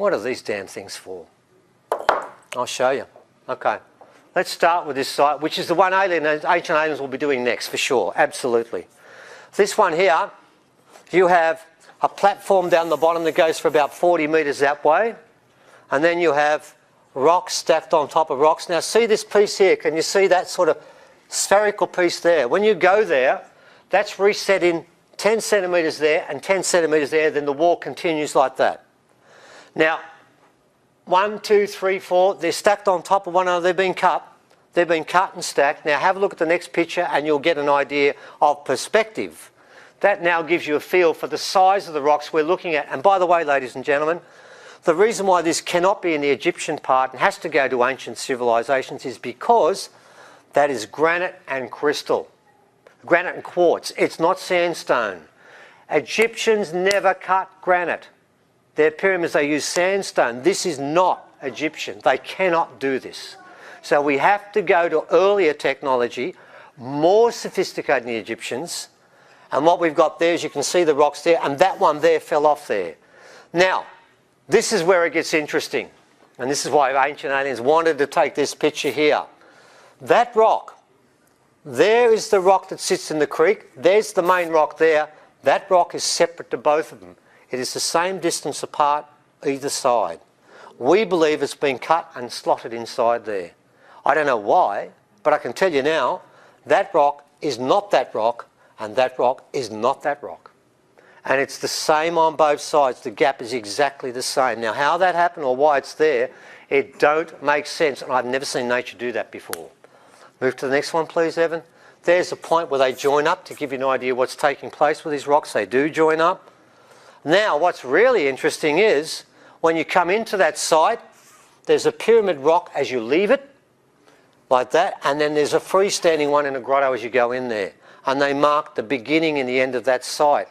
What are these damn things for? I'll show you. Okay. Let's start with this site, which is the one ancient aliens will be doing next, for sure. Absolutely. This one here, you have a platform down the bottom that goes for about 40 metres that way. And then you have rocks stacked on top of rocks. Now see this piece here. Can you see that sort of spherical piece there? When you go there, that's reset in 10 centimetres there and 10 centimetres there. Then the wall continues like that. Now, 1, 2, 3, 4, they're stacked on top of one another. They've been cut. They've been cut and stacked. Now have a look at the next picture and you'll get an idea of perspective. That now gives you a feel for the size of the rocks we're looking at. And by the way, ladies and gentlemen, the reason why this cannot be in the Egyptian part and has to go to ancient civilizations is because that is granite and crystal. Granite and quartz. It's not sandstone. Egyptians never cut granite. Their pyramids, they use sandstone. This is not Egyptian. They cannot do this. So we have to go to earlier technology, more sophisticated than the Egyptians. And what we've got there is you can see the rocks there, and that one there fell off there. Now, this is where it gets interesting. And this is why ancient aliens wanted to take this picture here. That rock, there is the rock that sits in the creek. There's the main rock there. That rock is separate to both of them. It is the same distance apart either side. We believe it's been cut and slotted inside there. I don't know why, but I can tell you now, that rock is not that rock, and that rock is not that rock. And it's the same on both sides. The gap is exactly the same. Now, how that happened or why it's there, it don't make sense, and I've never seen nature do that before. Move to the next one, please, Evan. There's a point where they join up to give you an idea what's taking place with these rocks. They do join up. Now, what's really interesting is when you come into that site, there's a pyramid rock as you leave it, like that, and then there's a freestanding one in a grotto as you go in there. And they mark the beginning and the end of that site.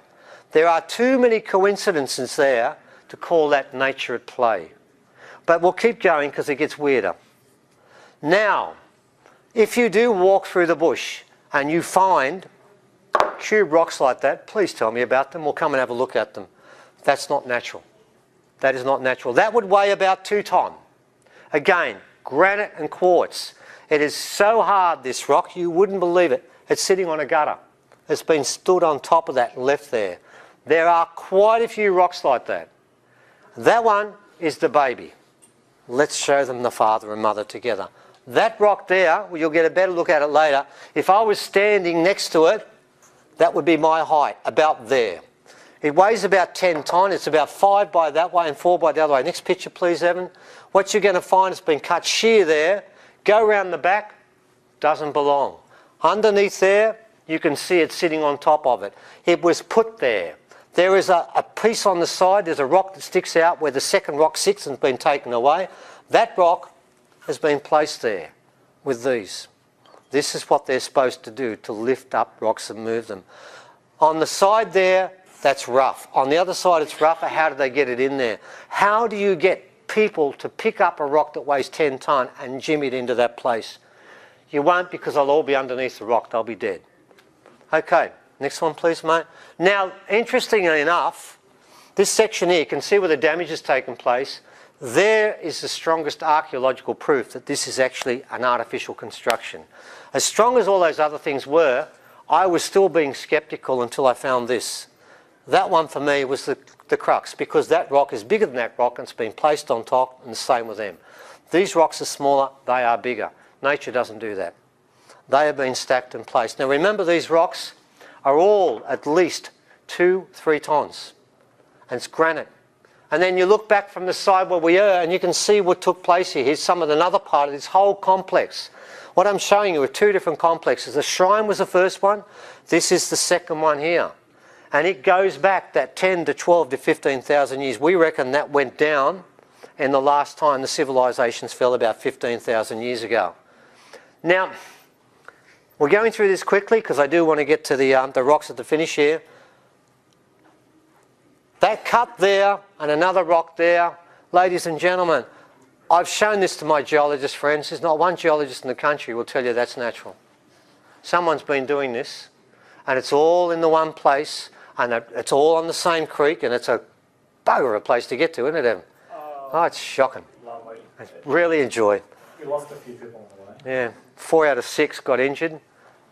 There are too many coincidences there to call that nature at play. But we'll keep going because it gets weirder. Now, if you do walk through the bush and you find cube rocks like that, please tell me about them. We'll come and have a look at them. That's not natural. That is not natural. That would weigh about 2 tons. Again, granite and quartz. It is so hard, this rock, you wouldn't believe it. It's sitting on a gutter. It's been stood on top of that and left there. There are quite a few rocks like that. That one is the baby. Let's show them the father and mother together. That rock there, well, you'll get a better look at it later. If I was standing next to it, that would be my height, about there. It weighs about 10 tons. It's about 5 by that way and 4 by the other way. Next picture, please, Evan. What you're going to find, it's been cut sheer there. Go around the back, doesn't belong. Underneath there, you can see it sitting on top of it. It was put there. There is a piece on the side. There's a rock that sticks out where the second rock sits and has been taken away. That rock has been placed there with these. This is what they're supposed to do, to lift up rocks and move them. On the side there, that's rough. On the other side, it's rougher. How do they get it in there? How do you get people to pick up a rock that weighs 10 tonnes and jimmy it into that place? You won't, because they'll all be underneath the rock. They'll be dead. Okay, next one, please, mate. Now, interestingly enough, this section here, you can see where the damage has taken place. There is the strongest archaeological proof that this is actually an artificial construction. As strong as all those other things were, I was still being sceptical until I found this. That one for me was the crux, because that rock is bigger than that rock and it's been placed on top, and the same with them. These rocks are smaller, they are bigger. Nature doesn't do that. They have been stacked and placed. Now remember, these rocks are all at least 2-3 tons, and it's granite. And then you look back from the side where we are and you can see what took place here. Here's some of another part of this whole complex. What I'm showing you are 2 different complexes. The shrine was the first one. This is the second one here. And it goes back that 10 to 12 to 15,000 years. We reckon that went down in the last time the civilizations fell, about 15,000 years ago. Now, we're going through this quickly because I do want to get to the rocks at the finish here. That cut there and another rock there, ladies and gentlemen, I've shown this to my geologist friends. There's not one geologist in the country who will tell you that's natural. Someone's been doing this, and it's all in the one place, and it's all on the same creek, and it's a bugger of a place to get to, isn't it, Evan? Oh, it's shocking. Lovely. I really enjoy. We lost a few people on the way. Yeah, 4 out of 6 got injured.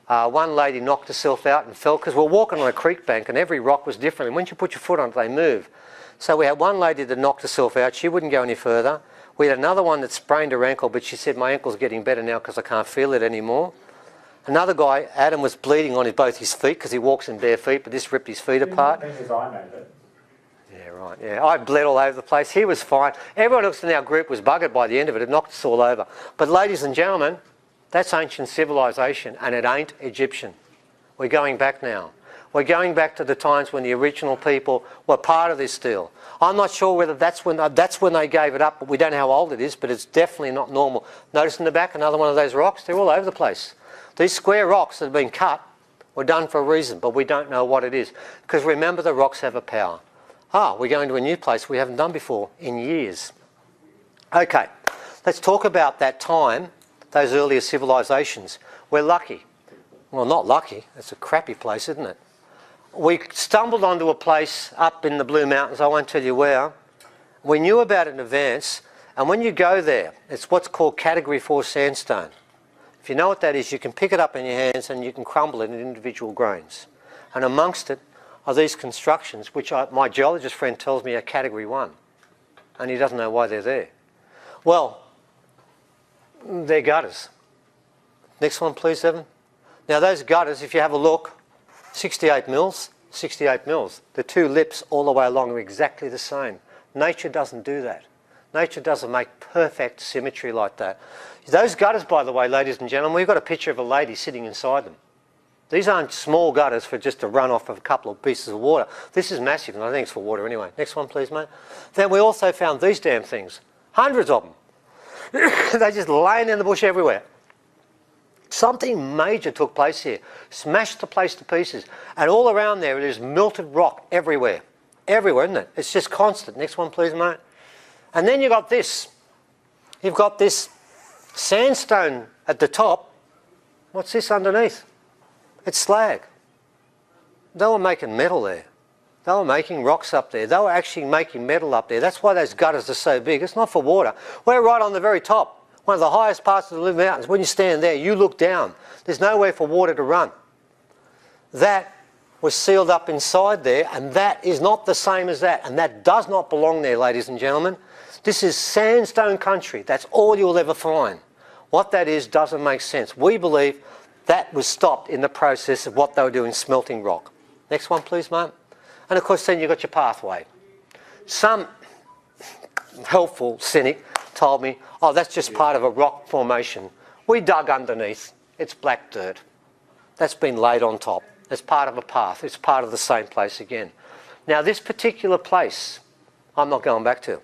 One lady knocked herself out and fell because we're walking on a creek bank and every rock was different. And once you put your foot on it, they move. So we had one lady that knocked herself out. She wouldn't go any further. We had another one that sprained her ankle, but she said, my ankle's getting better now because I can't feel it anymore. Another guy, Adam, was bleeding on both his feet because he walks in bare feet, but this ripped his feet apart. His eye made it. Yeah, right. Yeah, I bled all over the place. He was fine. Everyone else in our group was buggered by the end of it. It knocked us all over. But ladies and gentlemen, that's ancient civilization, and it ain't Egyptian. We're going back now. We're going back to the times when the original people were part of this still. I'm not sure whether that's when they gave it up, but we don't know how old it is, but it's definitely not normal. Notice in the back, another one of those rocks, they're all over the place. These square rocks that have been cut were done for a reason, but we don't know what it is. Because remember, the rocks have a power. We're going to a new place we haven't done before in years. Okay, let's talk about that time, those earlier civilizations. We're lucky. Well, not lucky. It's a crappy place, isn't it? We stumbled onto a place up in the Blue Mountains, I won't tell you where. We knew about it in advance, and when you go there, it's what's called Category 4 sandstone. If you know what that is, you can pick it up in your hands and you can crumble it in individual grains. And amongst it are these constructions, which my geologist friend tells me are Category 1, and he doesn't know why they're there. Well, they're gutters. Next one, please, Evan. Now, those gutters, if you have a look, 68 mils. The two lips all the way along are exactly the same. Nature doesn't do that. Nature doesn't make perfect symmetry like that. Those gutters, by the way, ladies and gentlemen, we've got a picture of a lady sitting inside them. These aren't small gutters for just a runoff of a couple of pieces of water. This is massive, and I think it's for water anyway. Next one, please, mate. Then we also found these damn things. Hundreds of them. They're just laying in the bush everywhere. Something major took place here. Smashed the place to pieces. And all around there, there's melted rock everywhere. Everywhere, isn't it? It's just constant. Next one, please, mate. And then you've got this. You've got this sandstone at the top. What's this underneath? It's slag. They were making metal there. They were making rocks up there. They were actually making metal up there. That's why those gutters are so big. It's not for water. We're right on the very top. One of the highest parts of the Blue Mountains. When you stand there, you look down. There's nowhere for water to run. That was sealed up inside there, and that is not the same as that. And that does not belong there, ladies and gentlemen. This is sandstone country. That's all you'll ever find. What that is doesn't make sense. We believe that was stopped in the process of what they were doing, smelting rock. Next one, please, mate. And of course, then you've got your pathway. Some helpful cynic told me, oh, that's just part of a rock formation. We dug underneath. It's black dirt. That's been laid on top. It's part of a path. It's part of the same place again. Now, this particular place, I'm not going back to.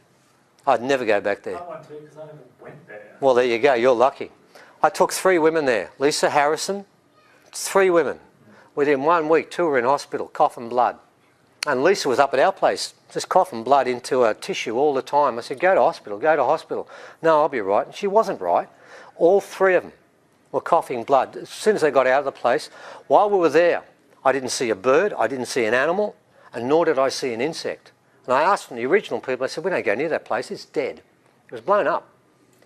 I'd never go back there. I want to because I never went there. Well, there you go. You're lucky. I took 3 women there. Lisa Harrison, 3 women. Within 1 week, 2 were in hospital, coughing blood. And Lisa was up at our place, just coughing blood into a tissue all the time. I said, go to hospital, go to hospital. No, I'll be right. And she wasn't right. All 3 of them were coughing blood. As soon as they got out of the place, while we were there, I didn't see a bird, I didn't see an animal, and nor did I see an insect. And I asked from the original people, I said, we don't go near that place, it's dead. It was blown up.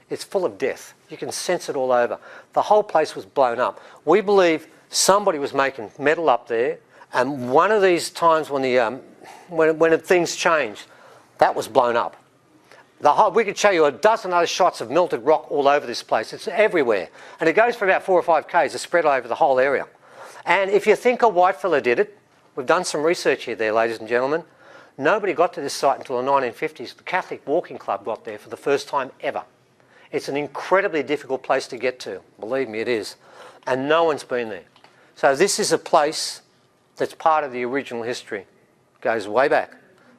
It's full of death. You can sense it all over. The whole place was blown up. We believe somebody was making metal up there, and one of these times when when things changed, that was blown up. We could show you a dozen other shots of melted rock all over this place. It's everywhere. And it goes for about 4 or 5 k's. It's spread all over the whole area. And if you think a white fella did it, we've done some research here there, ladies and gentlemen. Nobody got to this site until the 1950s. The Catholic Walking Club got there for the first time ever. It's an incredibly difficult place to get to. Believe me, it is. And no one's been there. So this is a place that's part of the original history. Goes way back.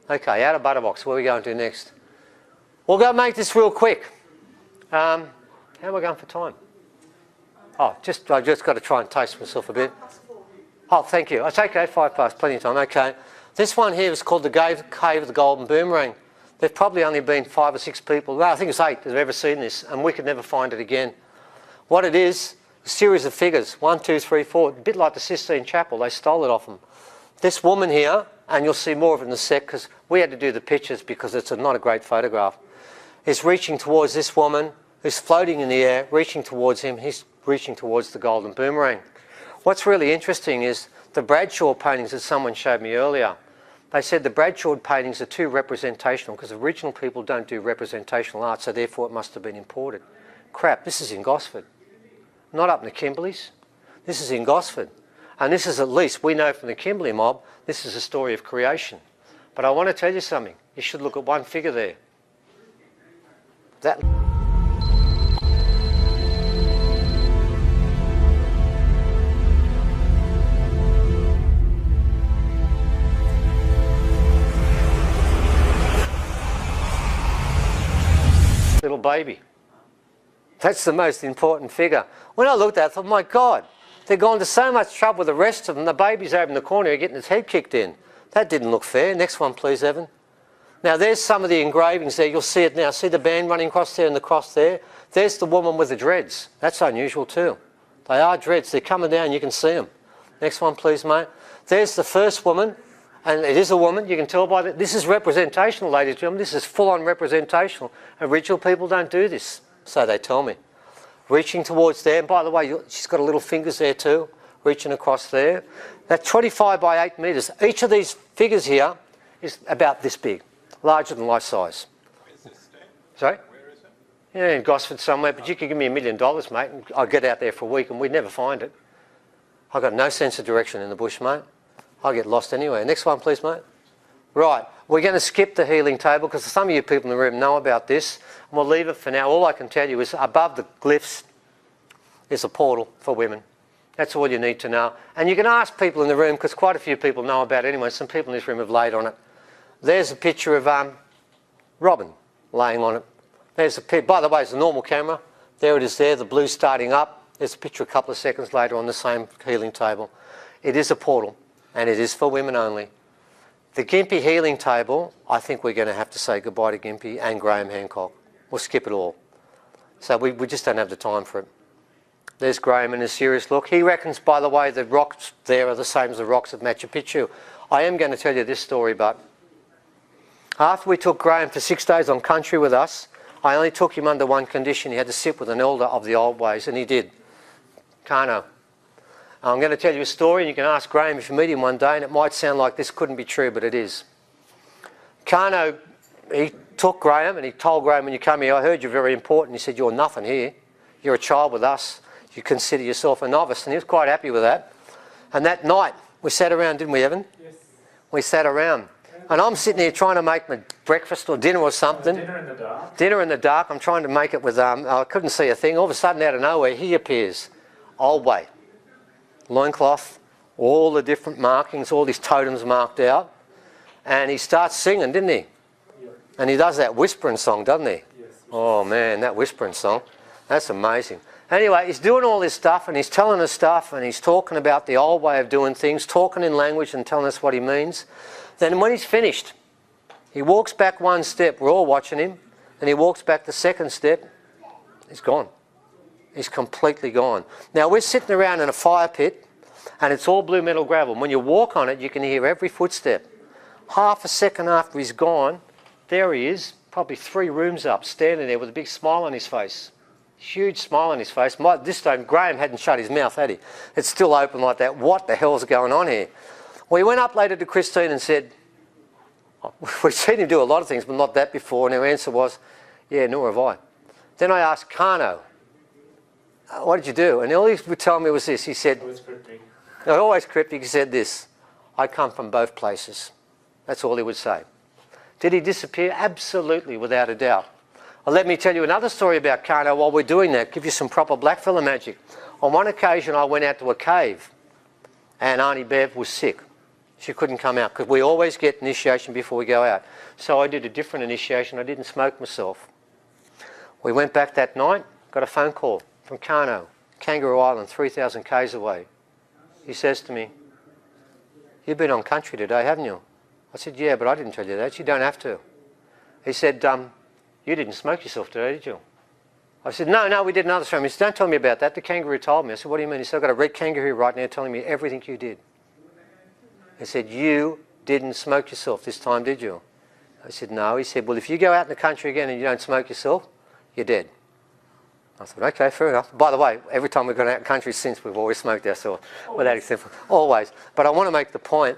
Okay, out of Butterbox, where are we going to next? We'll go make this real quick. How are we going for time? Oh, I've just got to try and taste myself a bit. Oh, thank you. It's okay, 5 past, plenty of time. Okay. This one here is called the Cave of the Golden Boomerang. There've probably only been 5 or 6 people, well, I think it's 8 that have ever seen this, and we could never find it again. What it is, a series of figures, 1, 2, 3, 4, a bit like the Sistine Chapel. They stole it off them. This woman here, and you'll see more of it in a sec, because we had to do the pictures because it's not a great photograph. is reaching towards this woman who's floating in the air, reaching towards him. He's reaching towards the golden boomerang. What's really interesting is the Bradshaw paintings that someone showed me earlier. They said the Bradshaw paintings are too representational because Aboriginal people don't do representational art, so therefore it must have been imported. Crap, this is in Gosford. Not up in the Kimberleys. This is in Gosford. And this is, at least we know from the Kimberley mob, this is a story of creation. But I want to tell you something. You should look at one figure there. That little baby. That's the most important figure. When I looked at it, I thought, my God, they've gone to so much trouble with the rest of them. The baby's over in the corner getting his head kicked in. That didn't look fair. Next one, please, Evan. Now, there's some of the engravings there. You'll see it now. See the band running across there and the cross there? There's the woman with the dreads. That's unusual too. They are dreads. They're coming down. You can see them. Next one, please, mate. There's the first woman. And it is a woman. You can tell by that. This is representational, ladies and gentlemen. This is full-on representational. Aboriginal people don't do this, so they tell me. Reaching towards there. And by the way, she's got a little fingers there too, reaching across there. That's 25 by 8 metres. Each of these figures here is about this big, larger than life size. Where's this stand? Sorry? Where is it? Yeah, in Gosford somewhere, but you could give me $1 million, mate, and I'd get out there for a week and we'd never find it. I've got no sense of direction in the bush, mate. I'll get lost anyway. Next one, please, mate. Right, we're going to skip the healing table because some of you people in the room know about this, and we'll leave it for now. All I can tell you is above the glyphs is a portal for women. That's all you need to know. And you can ask people in the room, because quite a few people know about it anyway. Some people in this room have laid on it. There's a picture of Robin laying on it. There's a picture. By the way, it's a normal camera. There it is there, the blue starting up. There's a picture a couple of seconds later on the same healing table. It is a portal, and it is for women only. The Gympie healing table, I think we're going to have to say goodbye to Gympie and Graham Hancock. We'll skip it all. So we just don't have the time for it. There's Graham in a serious look. He reckons, by the way, the rocks there are the same as the rocks at Machu Picchu. I am going to tell you this story, but after we took Graham for 6 days on country with us, I only took him under one condition. He had to sit with an elder of the old ways, and he did. Kano. I'm going to tell you a story, and you can ask Graham if you meet him one day, and it might sound like this couldn't be true, but it is. Kano, he took Graham, and he told Graham, when you come here, I heard you're very important. He said, you're nothing here. You're a child with us. You consider yourself a novice, and he was quite happy with that. And that night, we sat around, didn't we, Evan? Yes. We sat around. And I'm sitting here trying to make my breakfast or dinner or something. Dinner in the dark. Dinner in the dark. I'm trying to make it with, I couldn't see a thing. All of a sudden, out of nowhere, he appears. Old way. Loincloth, all the different markings, all these totems marked out. And he starts singing, didn't he? Yeah. And he does that whispering song, doesn't he? Yes. Oh man, that whispering song. That's amazing. Anyway, he's doing all this stuff and he's telling us stuff and he's talking about the old way of doing things, talking in language and telling us what he means. Then when he's finished, he walks back one step. We're all watching him. And he walks back the second step. He's gone. He's completely gone. Now, we're sitting around in a fire pit and it's all blue metal gravel. When you walk on it, you can hear every footstep. Half a second after he's gone, there he is, probably 3 rooms up, standing there with a big smile on his face. Huge smile on his face. This time, Graham hadn't shut his mouth, had he? It's still open like that. What the hell's going on here? We went up later to Christine and said, we've seen him do a lot of things, but not that before. And her answer was, yeah, nor have I. Then I asked Kano, what did you do? And all he would tell me was this. He said, It was cryptic. always cryptic, he said this, I come from both places. That's all he would say. Did he disappear? Absolutely, without a doubt. Well, let me tell you another story about Kano while we're doing that, give you some proper blackfella magic. On one occasion, I went out to a cave and Auntie Bev was sick. She couldn't come out because we always get initiation before we go out. So I did a different initiation. I didn't smoke myself. We went back that night, got a phone call from Kano, Kangaroo Island, 3,000 k's away. He says to me, you've been on country today, haven't you? I said, yeah, but I didn't tell you that. You don't have to. He said, you didn't smoke yourself today, did you? I said, no, we did another ceremony. He said, don't tell me about that. The kangaroo told me. I said, what do you mean? He said, I've got a red kangaroo right now telling me everything you did. He said, you didn't smoke yourself this time, did you? I said, no. He said, well, if you go out in the country again and you don't smoke yourself, you're dead. I thought, okay, fair enough. By the way, every time we've gone out in the country since, we've always smoked ourselves, without exception. Always. But I want to make the point,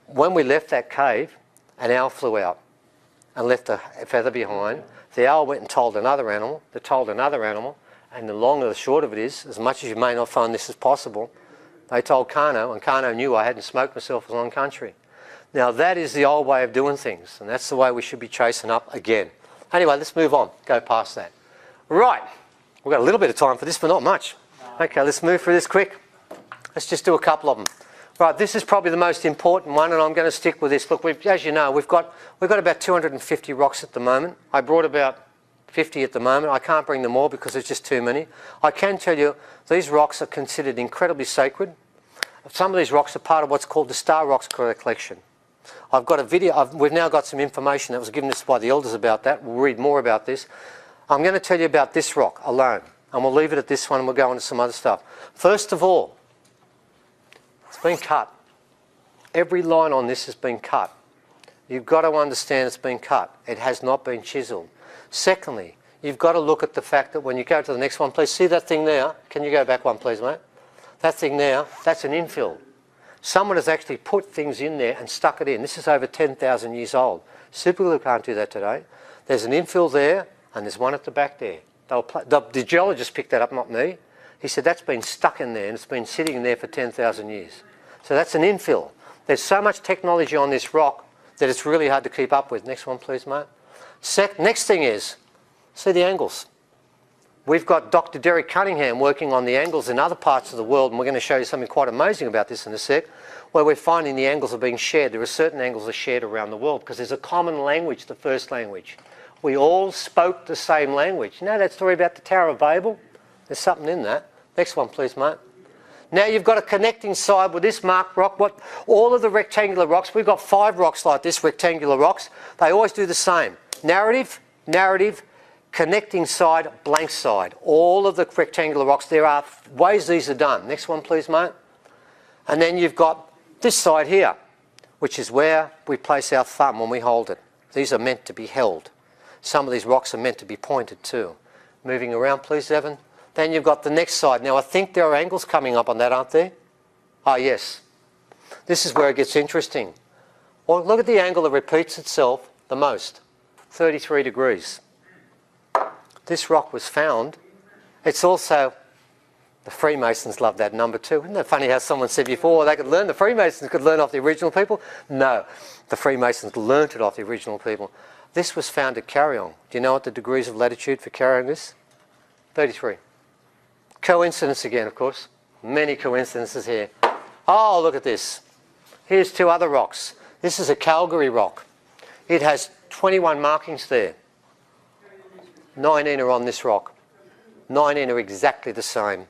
when we left that cave, an owl flew out and left a feather behind. The owl went and told another animal, that told another animal, and the long and the short of it is, as much as you may not find this as possible, they told Kano, and Kano knew I hadn't smoked myself as long country. Now that is the old way of doing things, and that's the way we should be chasing up again. Anyway, let's move on, go past that. Right, we've got a little bit of time for this, but not much. Okay, let's move through this quick. Let's just do a couple of them. Right, this is probably the most important one, and I'm going to stick with this. Look, as you know, we've got about 250 rocks at the moment. I brought about 50 at the moment. I can't bring them all because there's just too many. I can tell you these rocks are considered incredibly sacred. Some of these rocks are part of what's called the Star Rocks collection. I've got a video, we've now got some information that was given us by the elders about that. We'll read more about this. I'm going to tell you about this rock alone, and we'll leave it at this one and we'll go on to some other stuff. First of all, it's been cut. Every line on this has been cut. You've got to understand it's been cut. It has not been chiselled. Secondly, you've got to look at the fact that when you go to the next one, please see that thing there. Can you go back one, please, mate? That thing there, that's an infill. Someone has actually put things in there and stuck it in. This is over 10,000 years old. Superglue can't do that today. There's an infill there, and there's one at the back there. The geologist picked that up, not me. He said that's been stuck in there, and it's been sitting in there for 10,000 years. So that's an infill. There's so much technology on this rock that it's really hard to keep up with. Next one, please, mate. Next thing is, see the angles. We've got Dr. Derek Cunningham working on the angles in other parts of the world, and we're going to show you something quite amazing about this in a sec, where we're finding the angles are being shared. There are certain angles that are shared around the world because there's a common language, the first language. We all spoke the same language. You know that story about the Tower of Babel? There's something in that. Next one, please, mate. Now you've got a connecting side with this marked rock. All of the rectangular rocks, we've got 5 rocks like this, rectangular rocks. They always do the same. Narrative, narrative, connecting side, blank side. All of the rectangular rocks, there are ways these are done. Next one, please, mate. And then you've got this side here, which is where we place our thumb when we hold it. These are meant to be held. Some of these rocks are meant to be pointed too. Moving around, please, Evan. Then you've got the next side. Now, I think there are angles coming up on that, aren't there? Ah, yes. This is where it gets interesting. Well, look at the angle that repeats itself the most. 33 degrees. This rock was found. It's also, the Freemasons love that number too. Isn't that funny how someone said before they could learn, the Freemasons could learn off the original people? No, the Freemasons learnt it off the original people. This was found at Carryong. Do you know what the degrees of latitude for Carryong is? 33. Coincidence again, of course. Many coincidences here. Oh, look at this. Here's 2 other rocks. This is a Calgary rock. It has 21 markings there. 19 are on this rock. 19 are exactly the same.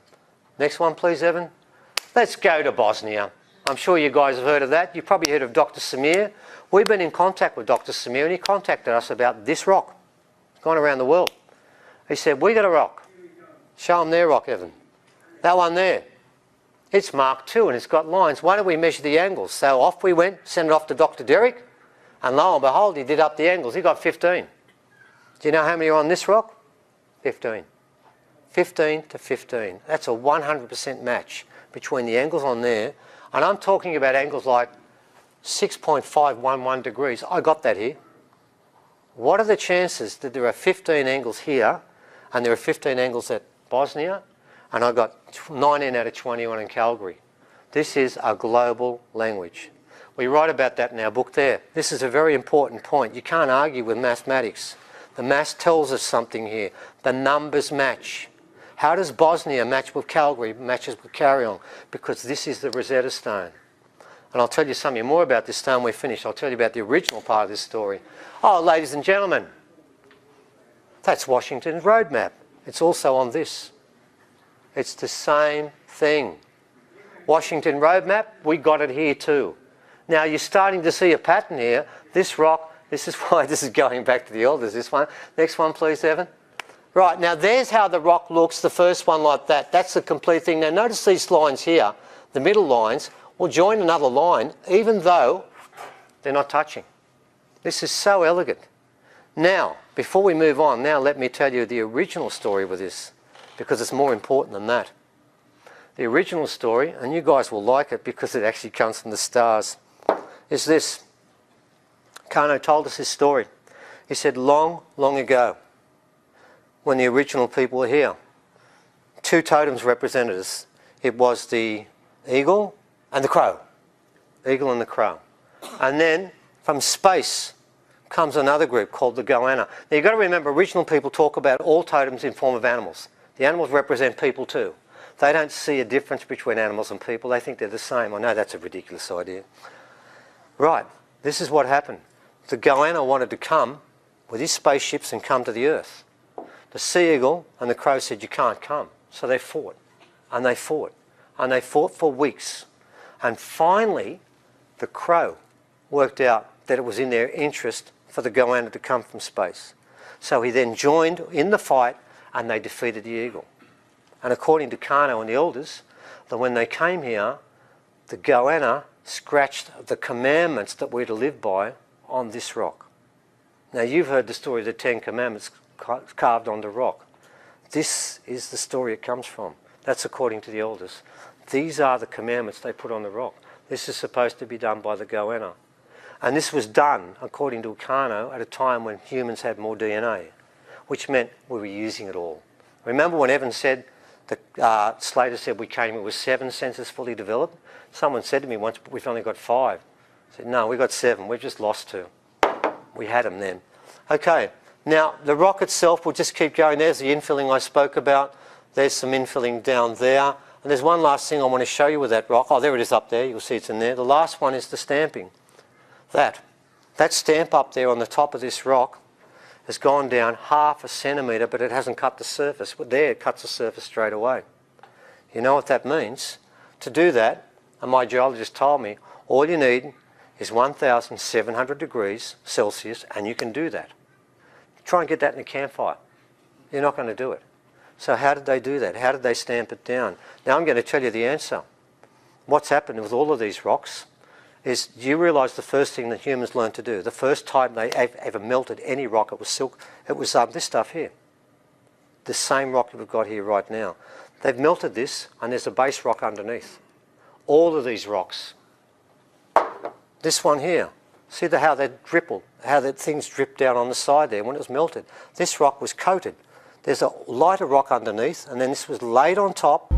Next one, please, Evan. Let's go to Bosnia. I'm sure you guys have heard of that. You've probably heard of Dr. Samir. We've been in contact with Dr. Samir, and he contacted us about this rock. It's gone around the world. He said, we got a rock. Show them their rock, Evan. That one there. It's marked too, and it's got lines. Why don't we measure the angles? So off we went, sent it off to Dr. Derek, and lo and behold, he did up the angles. He got 15. Do you know how many are on this rock? 15. 15 to 15. That's a 100% match between the angles on there, and I'm talking about angles like 6.511 degrees. I got that here. What are the chances that there are 15 angles here, and there are 15 angles at Bosnia, and I got 19 out of 21 in Calgary? This is a global language. We write about that in our book there. This is a very important point. You can't argue with mathematics. The maths tells us something here. The numbers match. How does Bosnia match with Calgary, matches with Carryong? Because this is the Rosetta Stone. And I'll tell you something more about this stone when we're finished. I'll tell you about the original part of this story. Oh, ladies and gentlemen, that's Washington's road map. It's also on this. It's the same thing. Washington road map, we got it here too. Now you're starting to see a pattern here. This rock, this is why this is going back to the elders, this one. Next one, please, Evan. Right, now there's how the rock looks, the first one like that. That's the complete thing. Now notice these lines here, the middle lines, will join another line, even though they're not touching. This is so elegant. Now, before we move on, now let me tell you the original story with this, because it's more important than that. The original story, and you guys will like it because it actually comes from the stars, is this. Kano told us his story. He said long, long ago, when the original people were here, two totems represented us. It was the eagle and the crow. Eagle and the crow. And then from space comes another group called the goanna. Now you've got to remember, original people talk about all totems in form of animals. The animals represent people too. They don't see a difference between animals and people. They think they're the same. I know that's a ridiculous idea. Right, this is what happened. The goanna wanted to come with his spaceships and come to the Earth. The sea eagle and the crow said, you can't come. So they fought, and they fought, and they fought for weeks. And finally, the crow worked out that it was in their interest for the goanna to come from space. So he then joined in the fight, and they defeated the eagle. And according to Kano and the elders, that when they came here, the goanna scratched the commandments that we're to live by on this rock. Now you've heard the story of the 10 Commandments carved on the rock. This is the story it comes from. That's according to the elders. These are the commandments they put on the rock. This is supposed to be done by the goanna. And this was done, according to Kano, at a time when humans had more DNA, which meant we were using it all. Remember when Evan said, Slater said we came in with 7 senses fully developed? Someone said to me once, but we've only got 5. I said, no, we've got 7. We've just lost 2. We had them then. Okay, now the rock itself, we'll just keep going. There's the infilling I spoke about. There's some infilling down there. And there's one last thing I want to show you with that rock. Oh, there it is up there. You'll see it's in there. The last one is the stamping. That stamp up there on the top of this rock has gone down 1/2 centimetre, but it hasn't cut the surface. But there, it cuts the surface straight away. You know what that means? To do that, and my geologist told me, all you need is 1,700 degrees Celsius, and you can do that. Try and get that in a campfire. You're not going to do it. So how did they do that? How did they stamp it down? Now I'm going to tell you the answer. What's happened with all of these rocks is, do you realise the first thing that humans learned to do? The first time they ever melted any rock, it was silk. It was this stuff here. The same rock that we've got here right now. They've melted this, and there's a base rock underneath. All of these rocks. This one here. See how they drippled, how the things dripped down on the side there when it was melted. This rock was coated. There's a lighter rock underneath, and then this was laid on top.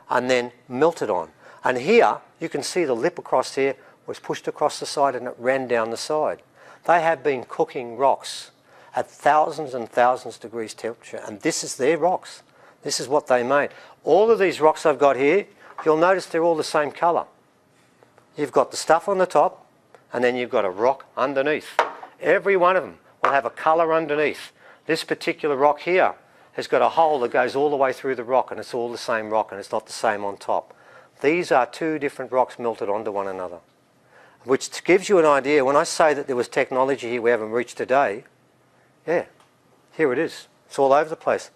And then melted on. And here, you can see the lip across here was pushed across the side and it ran down the side. They have been cooking rocks at thousands and thousands of degrees temperature, and this is their rocks. This is what they made. All of these rocks I've got here, you'll notice they're all the same colour. You've got the stuff on the top, and then you've got a rock underneath. Every one of them will have a colour underneath. This particular rock here has got a hole that goes all the way through the rock, and it's all the same rock, and it's not the same on top. These are 2 different rocks melted onto one another, which gives you an idea. When I say that there was technology here we haven't reached today, yeah, here it is. It's all over the place.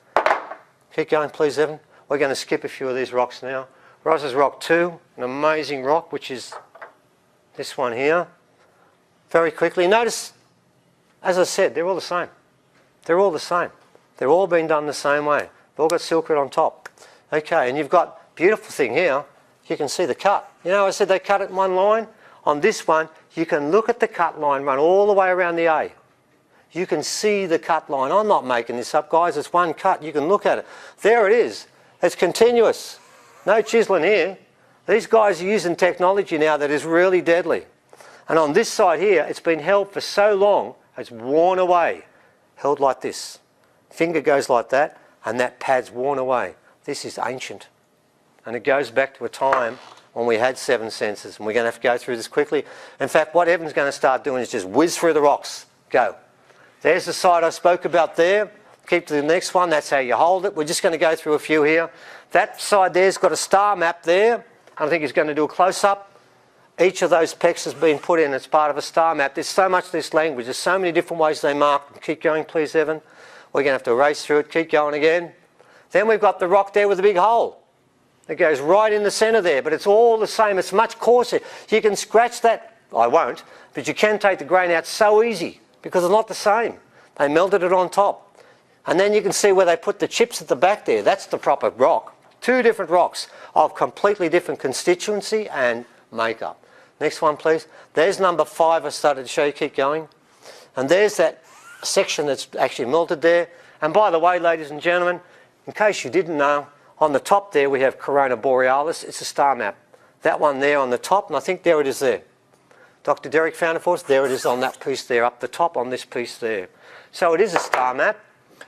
Keep going, please, Evan. We're going to skip a few of these rocks now. Rosa's Rock 2, an amazing rock, which is this one here. Very quickly, notice, as I said, they're all the same. They're all the same. They're all been done the same way. They've all got silkwood on top. Okay, and you've got beautiful thing here. You can see the cut. You know, I said they cut it in one line. On this one, you can look at the cut line run all the way around the A. You can see the cut line. I'm not making this up, guys. It's one cut. You can look at it. There it is. It's continuous. No chiseling here. These guys are using technology now that is really deadly. And on this side here, it's been held for so long, it's worn away. Held like this. Finger goes like that, and that pad's worn away. This is ancient. And it goes back to a time when we had 7 senses, and we're going to have to go through this quickly. In fact, what Evan's going to start doing is just whiz through the rocks. Go. There's the side I spoke about there. Keep to the next one. That's how you hold it. We're just going to go through a few here. That side there's got a star map there. I think he's going to do a close-up. each of those pecks has been put in as part of a star map. There's so much of this language. There's so many different ways they mark them. Keep going, please, Evan. We're going to have to erase through it. Keep going again. Then we've got the rock there with a big hole. It goes right in the centre there, but it's all the same. It's much coarser. You can scratch that. I won't, but you can take the grain out so easy because it's not the same. They melted it on top. And then you can see where they put the chips at the back there. That's the proper rock. Two different rocks of completely different constituency and makeup. Next one, please. There's number 5 I started to show you. Keep going. And there's that section that's actually melted there. And by the way, ladies and gentlemen, in case you didn't know, on the top there we have Corona Borealis. It's a star map. That one there on the top, and I think there it is there. Dr. Derek found it for us. There it is on that piece there, up the top on this piece there. So it is a star map.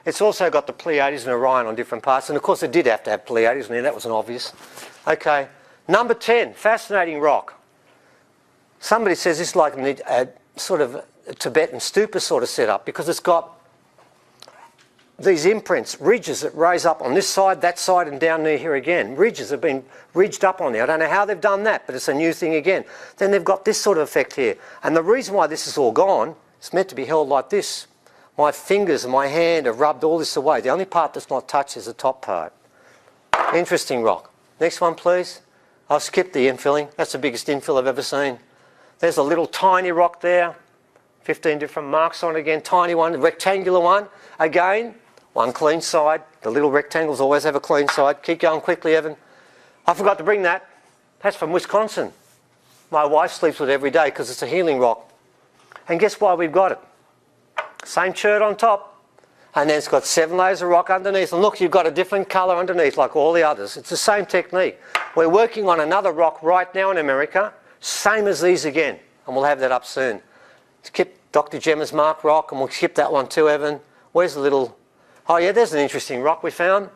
It's also got the Pleiades and Orion on different parts. And of course it did have to have Pleiades in there. That wasn't obvious. Okay. Number 10, fascinating rock. Somebody says this is like a sort of a Tibetan stupa sort of setup because it's got these imprints, ridges that raise up on this side, that side, and down near here again. Ridges have been ridged up on there. I don't know how they've done that, but it's a new thing again. Then they've got this sort of effect here. And the reason why this is all gone, it's meant to be held like this. My fingers and my hand have rubbed all this away. The only part that's not touched is the top part. Interesting rock. Next one, please. I'll skip the infilling. That's the biggest infill I've ever seen. There's a little tiny rock there. 15 different marks on it again. Tiny one, rectangular one. Again, one clean side. The little rectangles always have a clean side. Keep going quickly, Evan. I forgot to bring that. That's from Wisconsin. My wife sleeps with it every day because it's a healing rock. And guess why we've got it? Same chert on top. And then it's got 7 layers of rock underneath. And look, you've got a different colour underneath like all the others. It's the same technique. We're working on another rock right now in America. Same as these again. And we'll have that up soon. Skip Dr. Gemma's mark rock, and we'll skip that one too, Evan. Where's the little... Oh yeah, there's an interesting rock we found.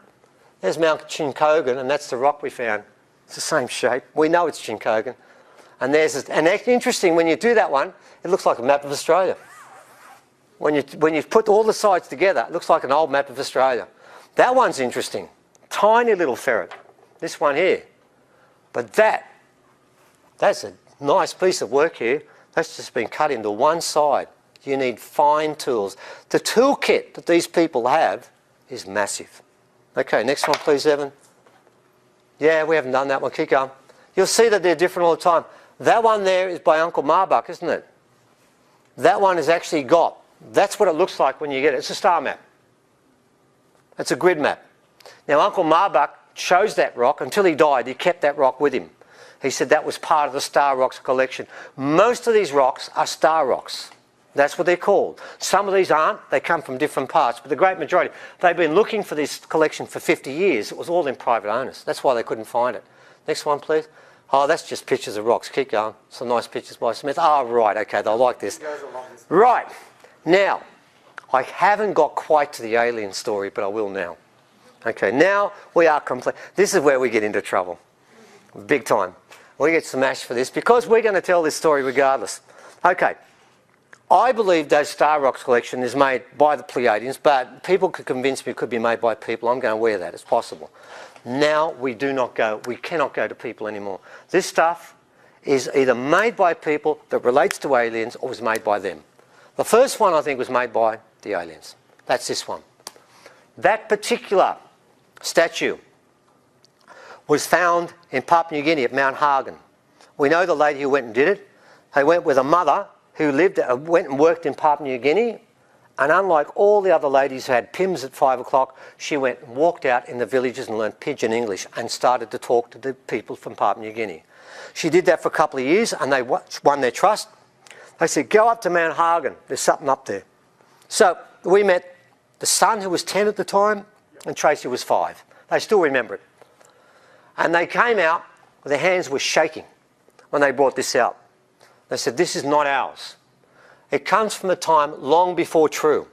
There's Mount Chincogan, and that's the rock we found. It's the same shape. We know it's Chincogan. And there's... And actually interesting, when you do that one, it looks like a map of Australia. When you put all the sides together, it looks like an old map of Australia. That one's interesting. Tiny little ferret. This one here. But that's a nice piece of work here. That's just been cut into one side. You need fine tools. The toolkit that these people have is massive. Okay, next one please, Evan. Yeah, we haven't done that one. Keep going. You'll see that they're different all the time. That one there is by Uncle Marbuck, isn't it? That one has actually got... That's what it looks like when you get it. It's a star map. It's a grid map. Now, Uncle Marbuck chose that rock. Until he died, he kept that rock with him. He said that was part of the Star Rocks collection. Most of these rocks are star rocks. That's what they're called. Some of these aren't. They come from different parts. But the great majority, they've been looking for this collection for 50 years. It was all in private owners. That's why they couldn't find it. Next one, please. Oh, that's just pictures of rocks. Keep going. Some nice pictures by Smith. Oh, right. Okay, they'll like this. Right. Now, I haven't got quite to the alien story, but I will now. Okay, now we are complete. This is where we get into trouble. Big time. We get smashed for this because we're going to tell this story regardless. Okay. I believe those Star Rocks collection is made by the Pleiadians, but people could convince me it could be made by people. I'm going to wear that. It's possible. Now we cannot go to people anymore. This stuff is either made by people that relates to aliens or was made by them. The first one I think was made by the aliens. That's this one. That particular statue was found in Papua New Guinea at Mount Hagen. We know the lady who went and did it. They went with a mother who went and worked in Papua New Guinea, and unlike all the other ladies who had PIMS at 5 o'clock, she went and walked out in the villages and learned Pidgin English and started to talk to the people from Papua New Guinea. She did that for a couple of years and they won their trust. They said, go up to Mount Hagen, there's something up there. So we met the son who was 10 at the time and Tracy was 5. They still remember it. And they came out, their hands were shaking when they brought this out. They said, this is not ours. It comes from a time long before True.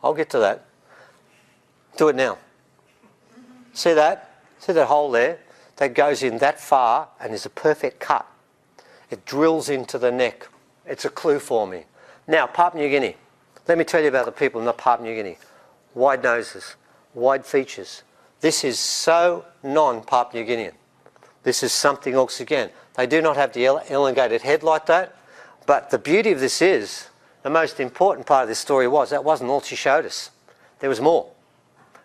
I'll get to that. Do it now. See that? See that hole there? That goes in that far and is a perfect cut. It drills into the neck. It's a clue for me. Now, Papua New Guinea. Let me tell you about the people in Papua New Guinea. Wide noses, wide features. This is so non-Papua New Guinean. This is something else again. They do not have the elongated head like that, but the beauty of this is, the most important part of this story was, that wasn't all she showed us. There was more.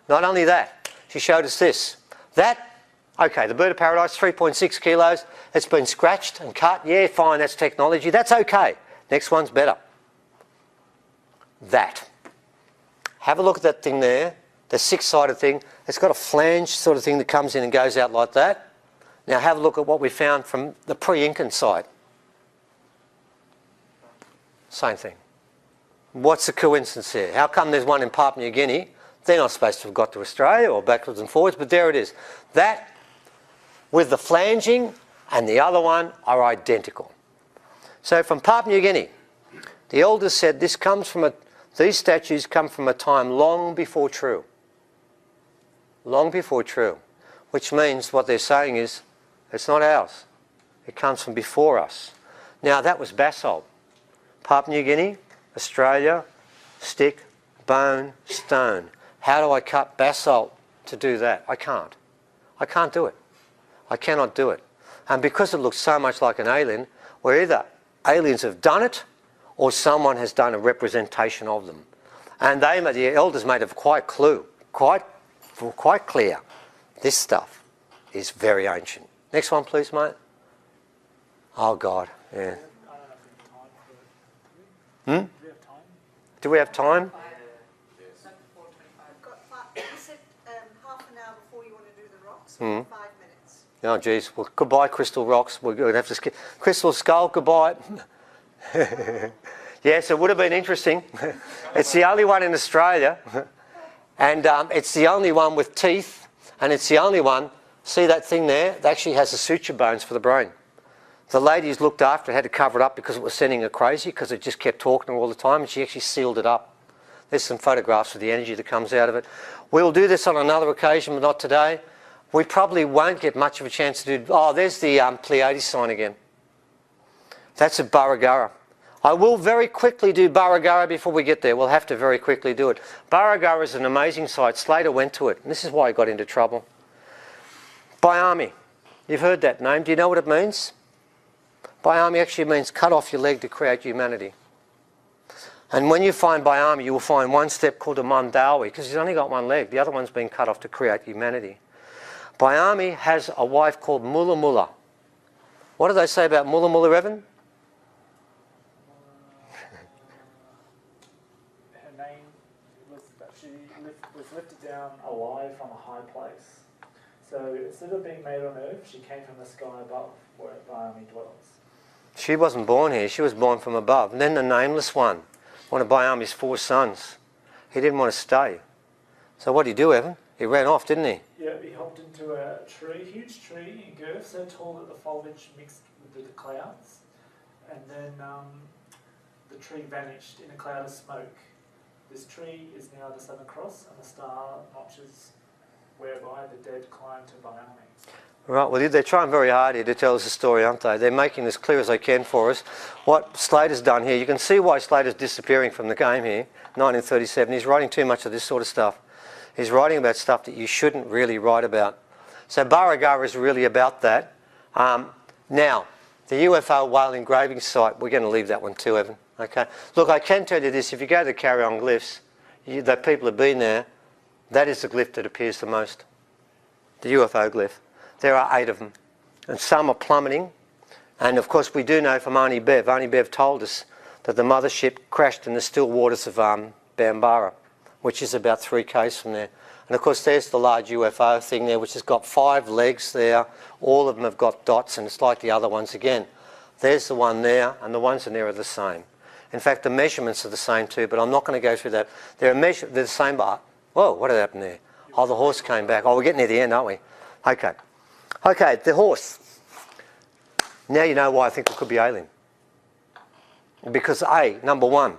Not only that, she showed us this. That, okay, the bird of paradise, 3.6 kilos, it's been scratched and cut. Yeah, fine, that's technology. That's okay. Next one's better. That. Have a look at that thing there, the six-sided thing. It's got a flange sort of thing that comes in and goes out like that. Now have a look at what we found from the pre-Incan side. Same thing. What's the coincidence here? How come there's one in Papua New Guinea? They're not supposed to have got to Australia or backwards and forwards, but there it is. That with the flanging and the other one are identical. So from Papua New Guinea, the elders said this comes from these statues come from a time long before True. Long before True. Which means what they're saying is, it's not ours. It comes from before us. Now that was basalt. Papua New Guinea, Australia, stick, bone, stone. How do I cut basalt to do that? I can't. I can't do it. I cannot do it. And because it looks so much like an alien, where either aliens have done it or someone has done a representation of them. And the elders made it quite clear. This stuff is very ancient. Next one, please, mate. Oh, God, yeah. Do we have time? You said half an hour before you want to do the rocks, 5 minutes. Oh, geez. Well, goodbye, Crystal Rocks. We're going to have to skip. Crystal Skull, goodbye. Yes, it would have been interesting. It's the only one in Australia. And it's the only one with teeth. And it's the only one, see that thing there? It actually has the suture bones for the brain. The ladies looked after it, had to cover it up because it was sending her crazy because it just kept talking to her all the time, and she actually sealed it up. There's some photographs of the energy that comes out of it. We'll do this on another occasion, but not today. We probably won't get much of a chance to do... Oh, there's the Pleiades sign again. That's at Barragara. I will very quickly do Barragara before we get there. We'll have to very quickly do it. Barragara is an amazing site. Slater went to it, and this is why he got into trouble. Bayami. You've heard that name. Do you know what it means? Bayami actually means cut off your leg to create humanity. And when you find Bayami, you will find one step called a Mandawi, because he's only got one leg. The other one's been cut off to create humanity. Bayami has a wife called Mula Mula. What do they say about Mula Mula, Evan? Her name was that she was lifted down alive from a high place. So instead of being made on earth, she came from the sky above, where Bayami dwells. She wasn't born here, she was born from above. And then the nameless one of Bayami's 4 sons. He didn't want to stay. So what did he do, Evan? He ran off, didn't he? Yeah, he hopped into a tree, huge tree in girth, so tall that the foliage mixed with the clouds. And then the tree vanished in a cloud of smoke. This tree is now the Southern Cross and the star notches whereby the dead climb to Bayami. Right, well they're trying very hard here to tell us a story, aren't they? They're making this clear as they can for us. What Slater's done here, you can see why Slater's disappearing from the game here, 1937. He's writing too much of this sort of stuff. He's writing about stuff that you shouldn't really write about. So Barragara is really about that. Now, the UFO whale engraving site, we're going to leave that one too, Evan. Okay. Look, I can tell you this, if you go to the carry-on glyphs, the people have been there, that is the glyph that appears the most. The UFO glyph. There are 8 of them, and some are plummeting. And of course we do know from Arnie Bev told us that the mothership crashed in the still waters of Bambara, which is about 3 k's from there. And of course there's the large UFO thing there, which has got 5 legs there. All of them have got dots, and it's like the other ones again. There's the one there, and the ones in there are the same. In fact, the measurements are the same too, but I'm not going to go through that. They're the same, but... Whoa, what happened there? Oh, the horse came back. Oh, we're getting near the end, aren't we? Okay. Okay, the horse. Now you know why I think it could be alien. Because number one,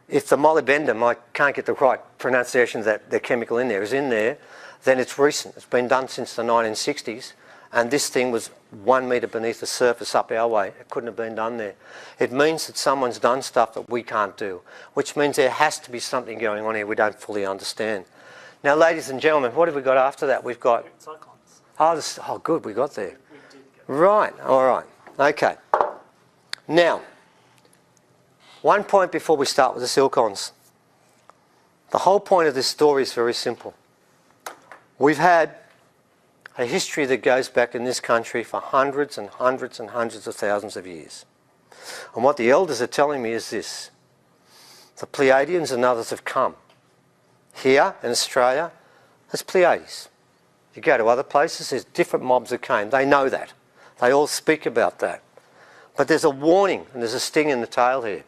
if the molybdenum, I can't get the right pronunciation that the chemical in there is in there, then it's recent. It's been done since the 1960s, and this thing was 1 metre beneath the surface up our way. It couldn't have been done there. It means that someone's done stuff that we can't do, which means there has to be something going on here we don't fully understand. Now, ladies and gentlemen, what have we got after that? We've got... Cyclones. Oh, good, we got there. Right, all right. Okay. Now, one point before we start with the silcons. The whole point of this story is very simple. We've had a history that goes back in this country for hundreds and hundreds and hundreds of thousands of years. And what the elders are telling me is this. The Pleiadians and others have come. Here in Australia, there's Pleiades. You go to other places, there's different mobs that came. They know that. They all speak about that. But there's a warning and there's a sting in the tail here.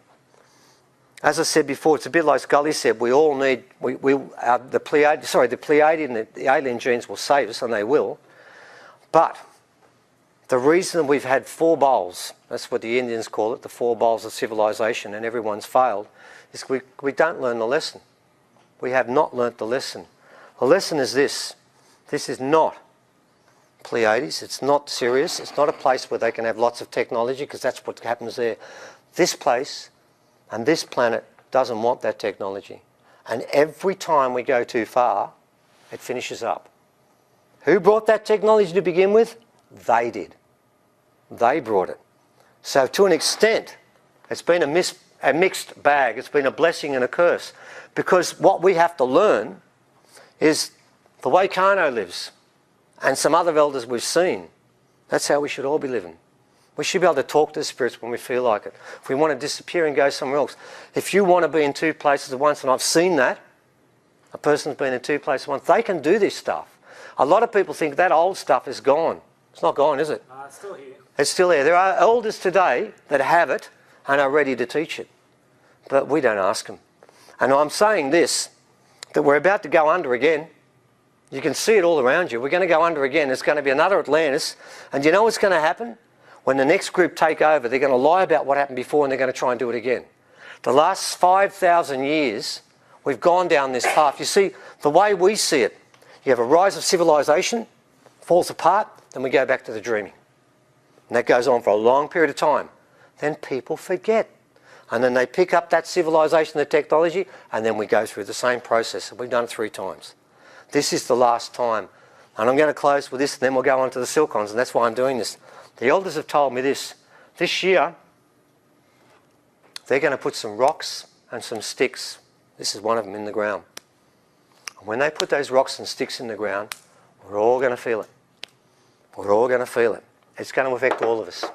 As I said before, it's a bit like Scully said, we all need, the Pleiadian, the alien genes will save us, and they will. But the reason we've had 4 bowls, that's what the Indians call it, the 4 bowls of civilization, and everyone's failed, is we don't learn the lesson. We have not learnt the lesson. The lesson is this. This is not Pleiades. It's not Sirius. It's not a place where they can have lots of technology, because that's what happens there. This place and this planet doesn't want that technology. And every time we go too far, it finishes up. Who brought that technology to begin with? They did. They brought it. So to an extent, it's been a mixed bag. It's been a blessing and a curse. Because what we have to learn is the way Kano lives and some other elders we've seen. That's how we should all be living. We should be able to talk to the spirits when we feel like it. If we want to disappear and go somewhere else. If you want to be in 2 places at once, and I've seen that, a person's been in 2 places at once, they can do this stuff. A lot of people think that old stuff is gone. It's not gone, is it? No, it's still here. It's still there. There are elders today that have it and are ready to teach it. But we don't ask them. And I'm saying this, that we're about to go under again. You can see it all around you. We're going to go under again. There's going to be another Atlantis. And you know what's going to happen? When the next group take over, they're going to lie about what happened before, and they're going to try and do it again. The last 5,000 years, we've gone down this path. You see, the way we see it, you have a rise of civilization, falls apart, then we go back to the dreaming. And that goes on for a long period of time. Then people forget. And then they pick up that civilization, the technology, and then we go through the same process. And we've done it 3 times. This is the last time. And I'm going to close with this, and then we'll go on to the silcons, and that's why I'm doing this. The elders have told me this. This year, they're going to put some rocks and some sticks. This is one of them in the ground. And when they put those rocks and sticks in the ground, we're all going to feel it. We're all going to feel it. It's going to affect all of us.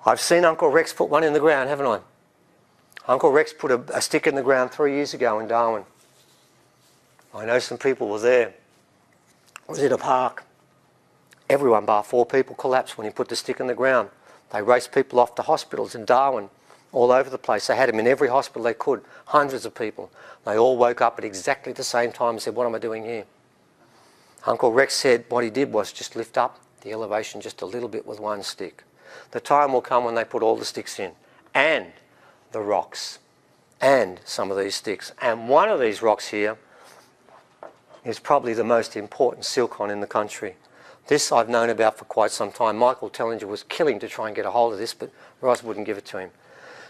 I've seen Uncle Rex put one in the ground, haven't I? Uncle Rex put a stick in the ground 3 years ago in Darwin. I know some people were there. It was at a park. Everyone bar 4 people collapsed when he put the stick in the ground. They raced people off to hospitals in Darwin, all over the place. They had him in every hospital they could, hundreds of people. They all woke up at exactly the same time and said, what am I doing here? Uncle Rex said what he did was just lift up the elevation just a little bit with one stick. The time will come when they put all the sticks in, and the rocks, and some of these sticks. And one of these rocks here is probably the most important silcon in the country. This I've known about for quite some time. Michael Tellinger was killing to try and get a hold of this, but Roz wouldn't give it to him.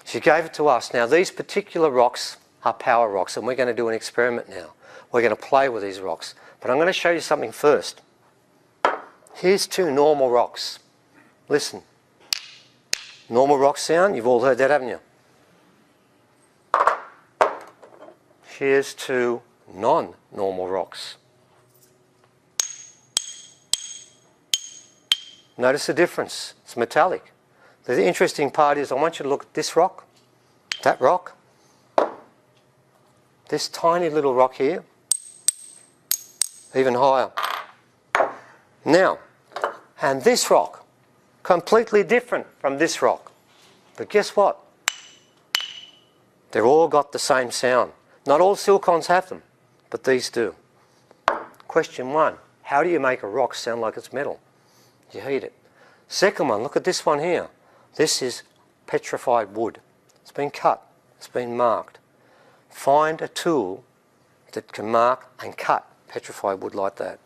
She gave it to us. Now, these particular rocks are power rocks, and we're going to do an experiment now. We're going to play with these rocks. But I'm going to show you something first. Here's 2 normal rocks. Listen. Normal rock sound, you've all heard that, haven't you? Here's 2 non-normal rocks. Notice the difference. It's metallic. The interesting part is I want you to look at this rock, that rock, this tiny little rock here, even higher. Now, and this rock, completely different from this rock. But guess what? They've all got the same sound. Not all silcons have them, but these do. Question 1, how do you make a rock sound like it's metal? You heat it. Second one, look at this one here. This is petrified wood. It's been cut. It's been marked. Find a tool that can mark and cut petrified wood like that.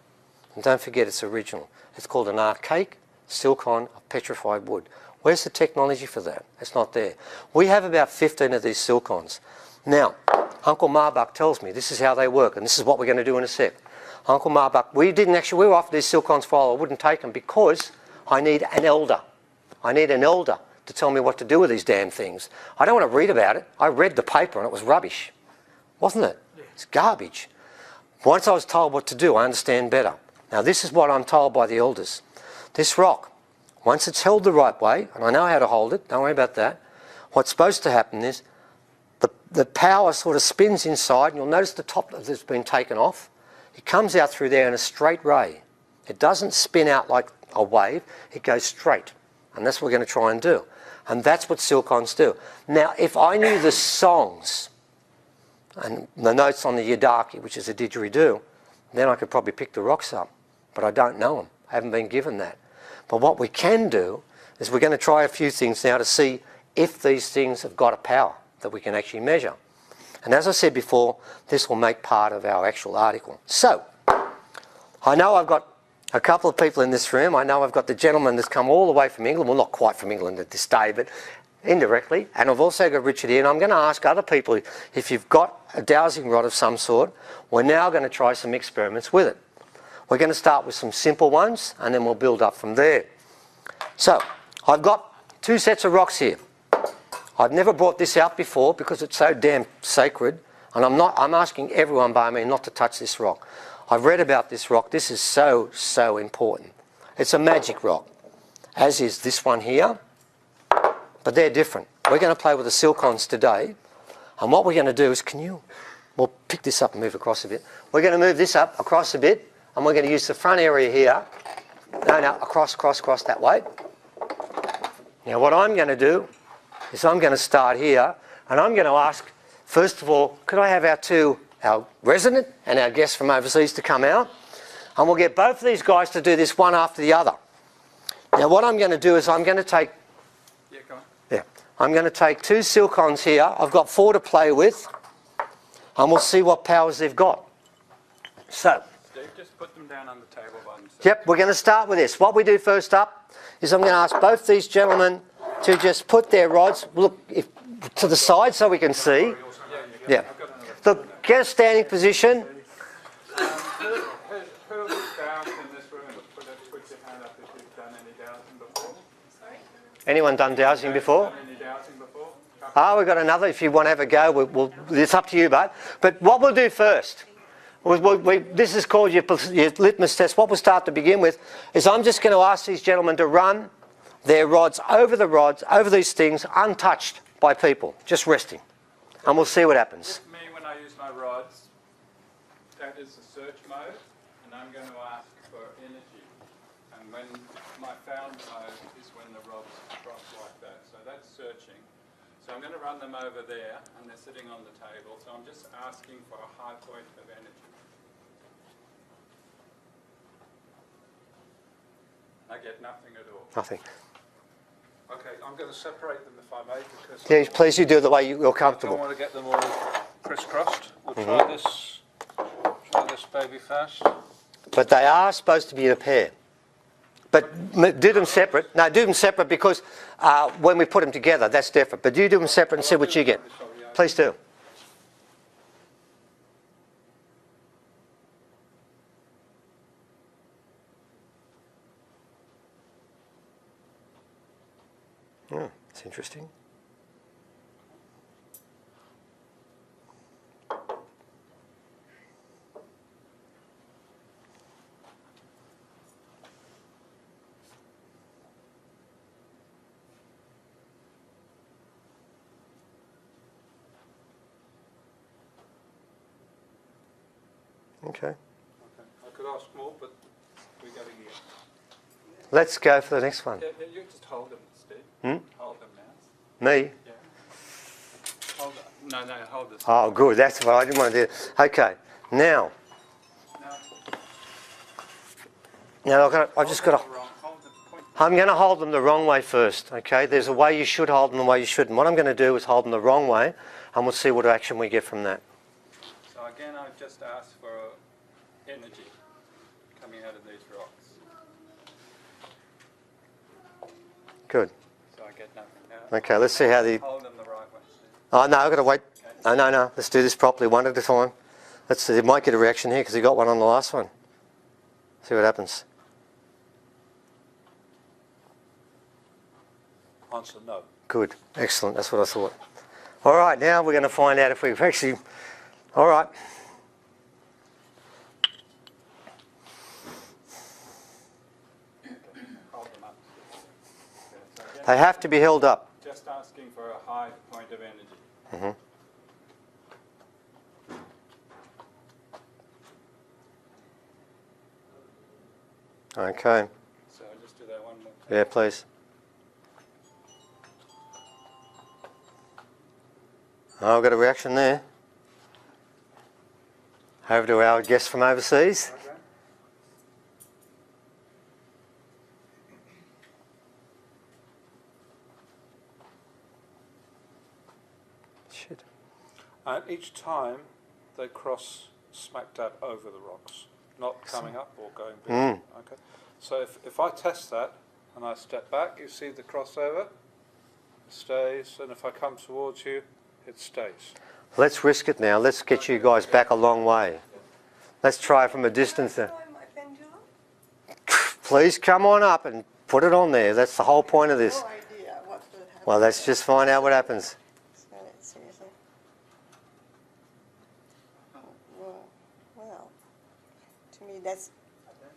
And don't forget it's original. It's called an archaic silcon of petrified wood. Where's the technology for that? It's not there. We have about 15 of these silcons. Now, Uncle Marbach tells me this is how they work, and this is what we're going to do in a sec. Uncle Marbach, we were offered these silcons for a while. I wouldn't take them because I need an elder. I need an elder to tell me what to do with these damn things. I don't want to read about it. I read the paper and it was rubbish, wasn't it? Yeah. It's garbage. Once I was told what to do, I understand better. Now this is what I'm told by the elders. This rock, once it's held the right way, and I know how to hold it, don't worry about that, what's supposed to happen is the power sort of spins inside, and you'll notice the top of it's been taken off. It comes out through there in a straight ray. It doesn't spin out like a wave, it goes straight. And that's what we're going to try and do. And that's what silkons do. Now, if I knew the songs and the notes on the yidaki, which is a didgeridoo, then I could probably pick the rocks up. But I don't know them. I haven't been given that. But what we can do is we're going to try a few things now to see if these things have got a power that we can actually measure. And as I said before, this will make part of our actual article. So, I know I've got a couple of people in this room. I know I've got the gentleman that's come all the way from England. Well, not quite from England at this day, but indirectly. And I've also got Richard here. And I'm going to ask other people if you've got a dowsing rod of some sort. We're now going to try some experiments with it. We're going to start with some simple ones, and then we'll build up from there. So, I've got 2 sets of rocks here. I've never brought this out before because it's so damn sacred, and I'm asking everyone by me not to touch this rock. I've read about this rock. This is so, so important. It's a magic rock, as is this one here, but they're different. We're going to play with the silkons today, and what we're going to do is, we'll pick this up and move across a bit. We're going to move this up across a bit, and we're going to use the front area here. No, across that way. Now what I'm going to do is I'm going to start here, and I'm going to ask, first of all, could I have our resident and our guest from overseas to come out? And we'll get both of these guys to do this one after the other. Now what I'm going to do is I'm going to take... Yeah, go on. Yeah. I'm going to take 2 silkons here. I've got 4 to play with, and we'll see what powers they've got. So... Steve, just put them down on the table by themselves. Yep, we're going to start with this. What we do first up is I'm going to ask both these gentlemen to just put their rods, to the side so we can see. Yeah. Look, get a standing position. Who was down in this room? Put your hand up if you've done any dowsing before. Sorry? Anyone done dowsing before? Done any dowsing before? We've got another. If you want to have a go, it's up to you, bud. But what we'll do first, this is called your litmus test. What we'll start to begin with is I'm just going to ask these gentlemen to run their rods, over these things, untouched by people, just resting. And we'll see what happens. With me, when I use my rods, that is the search mode, and I'm going to ask for energy. And when my found mode is when the rods cross like that. So that's searching. So I'm going to run them over there, and they're sitting on the table. So I'm just asking for a high point of energy. I get nothing at all. Nothing. Okay, I'm going to separate them if I may, because Yeah, please you do it the way you're I don't comfortable. want to get them all crisscrossed. We'll try this baby first. But they are supposed to be in a pair. But do them separate. No, do them separate because when we put them together, that's different. But you do them separate and see what you get. Please do. It's interesting. Okay. I could ask more, but we got to hear. Let's go for the next one. Yeah, you just hold them, Steve. Hold them now. Me? Yeah. Hold them. No, hold this. Oh, good. That's what I didn't want to do. Okay. Now I've just got to... I'm going to hold them the wrong way first, okay? There's a way you should hold them and a way you shouldn't. What I'm going to do is hold them the wrong way, and we'll see what action we get from that. So again, I've just asked for energy coming out of these rocks. Good. So I get nothing now. Okay, let's see how the... Hold them the right way. Oh, no, I've got to wait. Oh, no. Let's do this properly, one at a time. Let's see. It might get a reaction here because he got one on the last one. See what happens. answer no. Good. Excellent. That's what I thought. All right, now we're going to find out if we've actually... All right. Hold them up. So again, They have to be held up. just asking for a high point of energy. Mhm. Okay. So I'll just do that one more time. Yeah, please. Oh, I've got a reaction there. Over to our guest from overseas. Okay. Shit. And each time they cross smack dab over the rocks, not coming up or going below. Okay. So if I test that and I step back, you see the crossover, it stays, and if I come towards you, it stays. Let's risk it now. Let's get you guys back a long way. Let's try from a distance. Can I throw my pendulum? Please come on up and put it on there. That's the whole point of this. No idea what will happen. Well, let's just find out what happens. Smell it, seriously. Well, to me that's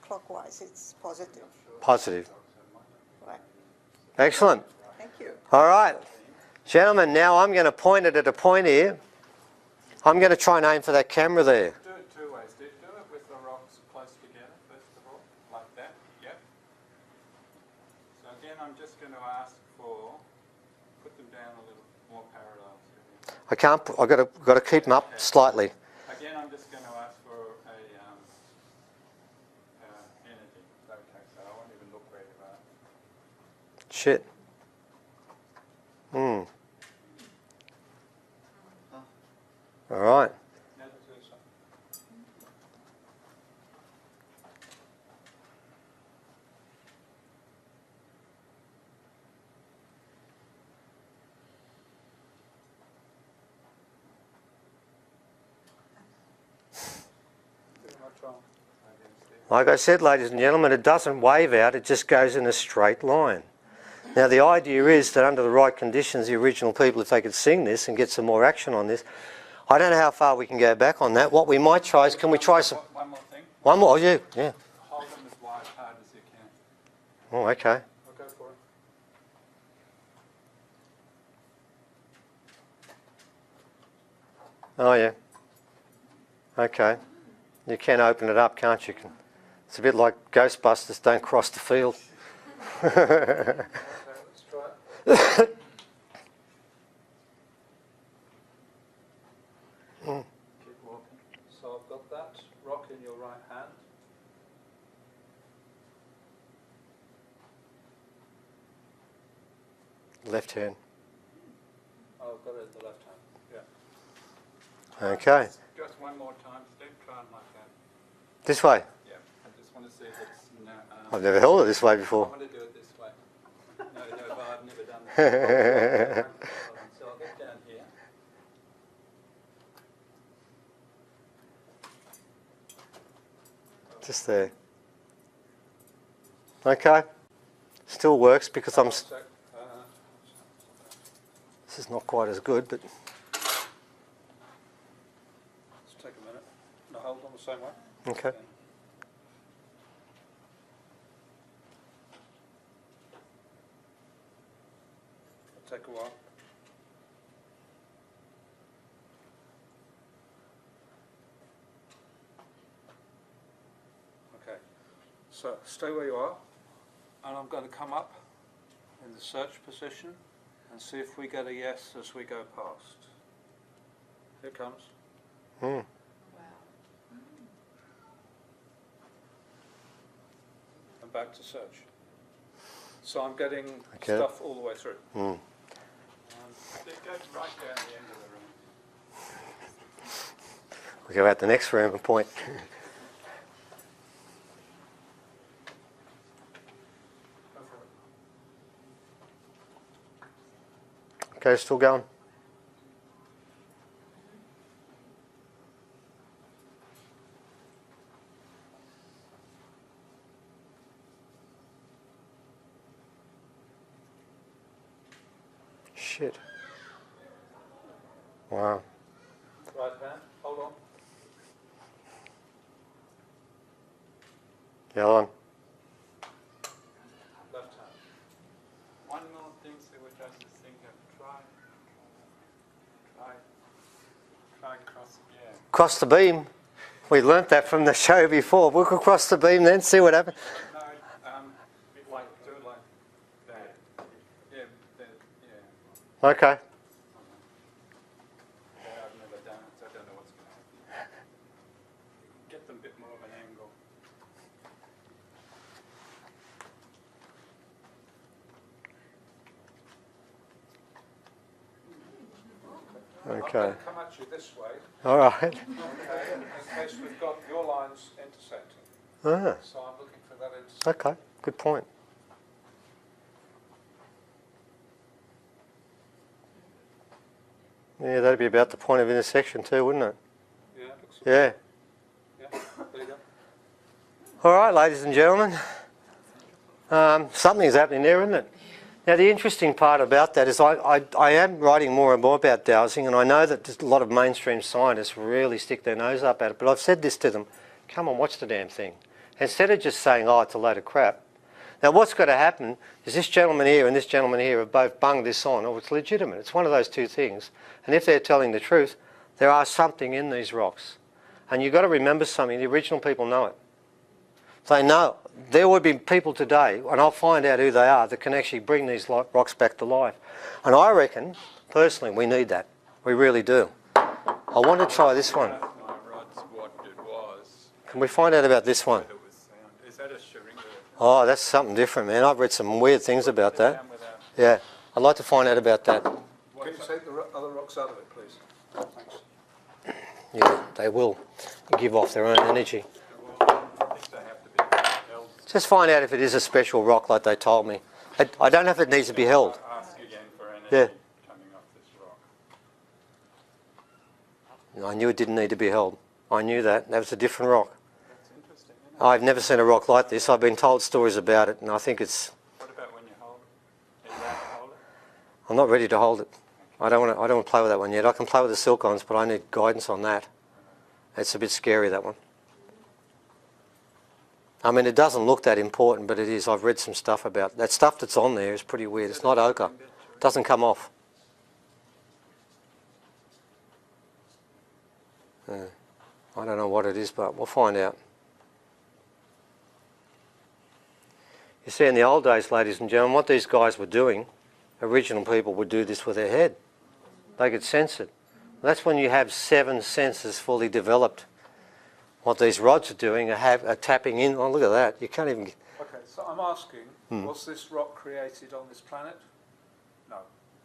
clockwise, it's positive. Positive. Right. Excellent. Thank you. All right. Gentlemen, now I'm going to point it at a point here. I'm going to try and aim for that camera there. Do it two ways. Do it with the rocks close together, first of all, like that. Yep. So again, I'm just going to ask for, put them down a little more parallel. I can't. I've got to keep them up slightly. Again, I'm just going to ask for a energy. Okay, so I won't even look where you are. Shit. All right. Now just do something. Give them a try. Like I said, ladies and gentlemen, it doesn't wave out. It just goes in a straight line. Now, the idea is that under the right conditions, the original people, if they could sing this and get some more action on this, I don't know how far we can go back on that. What we might try is, can we try some... One more thing. One more? Oh, yeah. Hold them as wide hard as you can. Oh, okay. I'll go for it. Oh, yeah. Okay. You can open it up, can't you? It's a bit like Ghostbusters, don't cross the field. Okay, let's try it. Keep walking. So I've got that rock in your right hand. Left hand. Oh, I've got it in the left hand. Yeah. Okay. Just one more time, Steve. Try it like that. This way. Yeah. I just want to see if it's... No, I've never held it this way I before. want to do it this way. No, but I've never done this. So I'll get down here. Just there. Okay. Still works because I'm... So, This is not quite as good, but... let's take a minute. No, hold on the same way. Okay. It'll take a while. Okay. So stay where you are, and I'm going to come up in the search position and see if we get a yes as we go past. Here it comes. Hmm. And back to search. So I'm getting Okay. stuff all the way through. Hmm. Steve, go right down the end of the room. We'll go out the next room and point. Go for it. Okay, still going. shit. Wow. Right hand, hold on. Yeah, on. Left hand. One more thing, so we just think of try cross again. Cross the beam. We learnt that from the show before. We could cross the beam then, see what happens. No, do it like that. Yeah, yeah. Okay. Yeah, I've never done it, so I don't know what's going to happen. Get them a bit more of an angle. I'm Okay. going to come at you this way, All right. okay, in case we've got your lines intersecting. Ah, So I'm looking for that intersection. okay. Good point. Yeah, that'd be about the point of intersection too, wouldn't it? Yeah, looks Yeah. yeah, there you go. All right, ladies and gentlemen. Something's happening there, isn't it? Now, the interesting part about that is I am writing more and more about dowsing, and I know that just a lot of mainstream scientists really stick their nose up at it, but I've said this to them, come on, watch the damn thing. Instead of just saying, oh, it's a load of crap. Now, what's got to happen is this gentleman here and this gentleman here have both bunged this on, or it's legitimate. It's one of those two things. And if they're telling the truth, there are something in these rocks. And you've got to remember something, the original people know it. They know there would be people today, and I'll find out who they are, that can actually bring these rocks back to life. And I reckon, personally, we need that. We really do. I want to try this one. My rod's what it was. Can we find out about this one? It was sound. Is that a sheringa? Oh, that's something different, man. I've read some weird things about that. Down without- Yeah, I'd like to find out about that. Can you take the other rocks out of it, please? Thanks. Yeah, they will give off their own energy. I think they have to be held. Just find out if it is a special rock like they told me. I don't know if it needs to be held. Ask again for energy Yeah. coming off this rock. I knew it didn't need to be held. I knew that. That was a different rock. That's interesting, isn't it? I've never seen a rock like this. I've been told stories about it, and I think it's... What about when you hold it? Are you allowed to hold it? I'm not ready to hold it. I don't want to play with that one yet. I can play with the silk-ons, but I need guidance on that. It's a bit scary, that one. I mean, it doesn't look that important, but it is. I've read some stuff about it. That stuff that's on there is pretty weird. It's not ochre. It doesn't come off. I don't know what it is, but we'll find out. You see, in the old days, ladies and gentlemen, what these guys were doing, original people would do this with their head. They could sense it. That's when you have 7 senses fully developed. What these rods are doing are tapping in. Oh, look at that. You can't even... Okay, so I'm asking, was this rock created on this planet? No.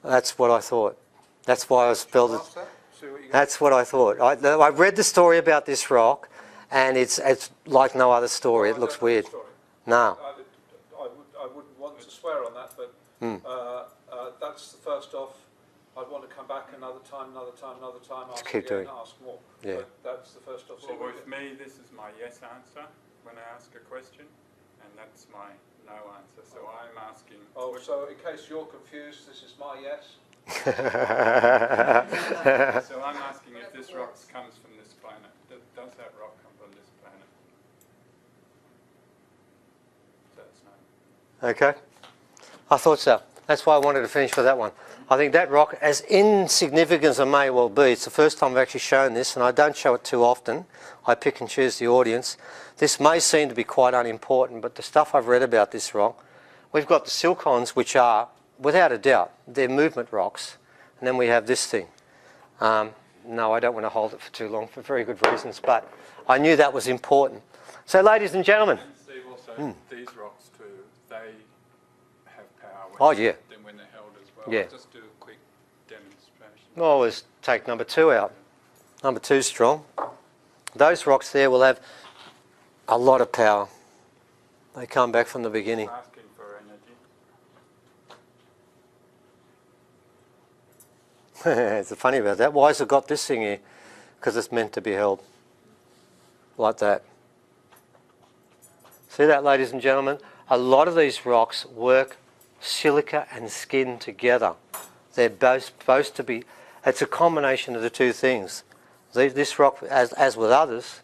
That's what I thought. That's why I was spelled it. Ask that, see what you get. That's what I thought. I've read the story about this rock, and it's like no other story. No, It I looks don't know the weird. story. No. I wouldn't want to swear on that, but that's the first off. I'd want to come back another time, ask keep again, doing. ask more. Yeah. But that's the first off. Well, with me, this is my yes answer when I ask a question, and that's my no answer. So I'm asking. Oh, so in case you're confused, this is my yes. So I'm asking if this rock comes from this planet. Does that rock come from this planet? So it's no. Okay. I thought so. That's why I wanted to finish with that one. I think that rock, as insignificant as it may well be, it's the first time I've actually shown this, and I don't show it too often. I pick and choose the audience. This may seem to be quite unimportant, but the stuff I've read about this rock, we've got the silk-ons, which are, without a doubt, they're movement rocks, and then we have this thing. No, I don't want to hold it for too long for very good reasons, but I knew that was important. So, ladies and gentlemen. And Steve, also, these rocks too, they have power Oh, yeah. when they're held as well. Yeah. I'll just do a quick demonstration. Well, let's take number 2 out. Number 2's strong. Those rocks there will have a lot of power. They come back from the beginning. Asking for energy. It's funny about that. Why has it got this thing here? Because it's meant to be held. Like that. See that, ladies and gentlemen? A lot of these rocks work silica and skin together. They're both supposed to be, it's a combination of the two things. This rock, as with others,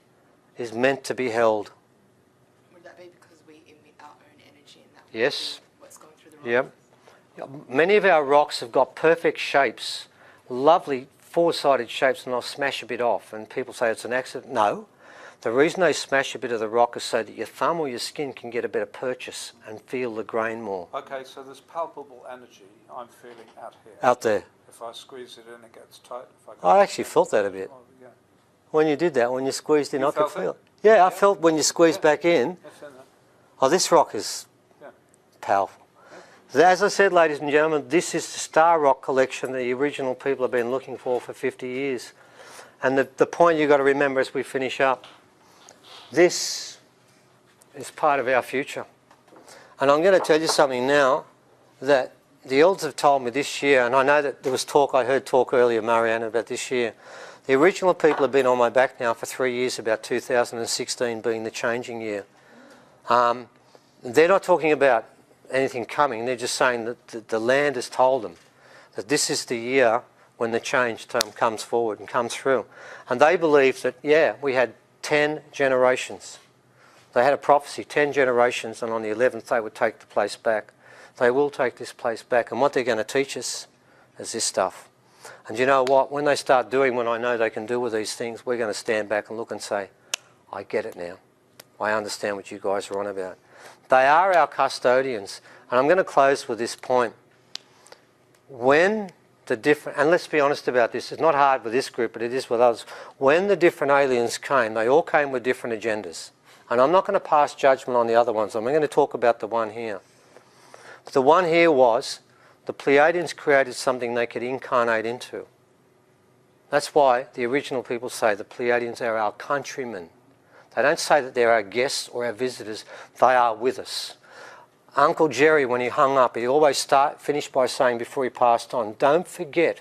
is meant to be held. Would that be because we emit our own energy and that Yes. what's going through the rock? Yep. Many of our rocks have got perfect shapes, lovely four-sided shapes, and they'll smash a bit off. And people say it's an accident. No. The reason they smash a bit of the rock is so that your thumb or your skin can get a better purchase and feel the grain more. Okay, so there's palpable energy I'm feeling out here. Out there. If I squeeze it in, it gets tight. If I, I actually felt that a bit. Oh, yeah. When you did that, when you squeezed in, You I could felt feel it? it. Yeah, I Yeah. felt when you squeezed back in, Yes, I know. oh, this rock is Yeah. powerful. As I said, ladies and gentlemen, this is the star rock collection that the original people have been looking for 50 years. And the point you've got to remember as we finish up, this is part of our future. And I'm going to tell you something now that the elders have told me this year, and I know that there was talk, I heard talk earlier, Marianne, about this year. The original people have been on my back now for 3 years, about 2016 being the changing year. They're not talking about anything coming, they're just saying that the land has told them that this is the year when the change comes forward and comes through. And they believe that, yeah, we had 10 generations. They had a prophecy, 10 generations, and on the 11th they would take the place back. They will take this place back, and what they're going to teach us is this stuff. And you know what? When they start doing what I know they can do with these things, we're going to stand back and look and say, I get it now. I understand what you guys are on about. They are our custodians. And I'm going to close with this point. When the different, and let's be honest about this, it's not hard with this group, but it is with others. When the different aliens came, they all came with different agendas. And I'm not going to pass judgment on the other ones. I'm going to talk about the one here. The one here was the Pleiadians created something they could incarnate into. That's why the original people say the Pleiadians are our countrymen. They don't say that they're our guests or our visitors. They are with us. Uncle Jerry, when he hung up, he always finished by saying before he passed on, don't forget,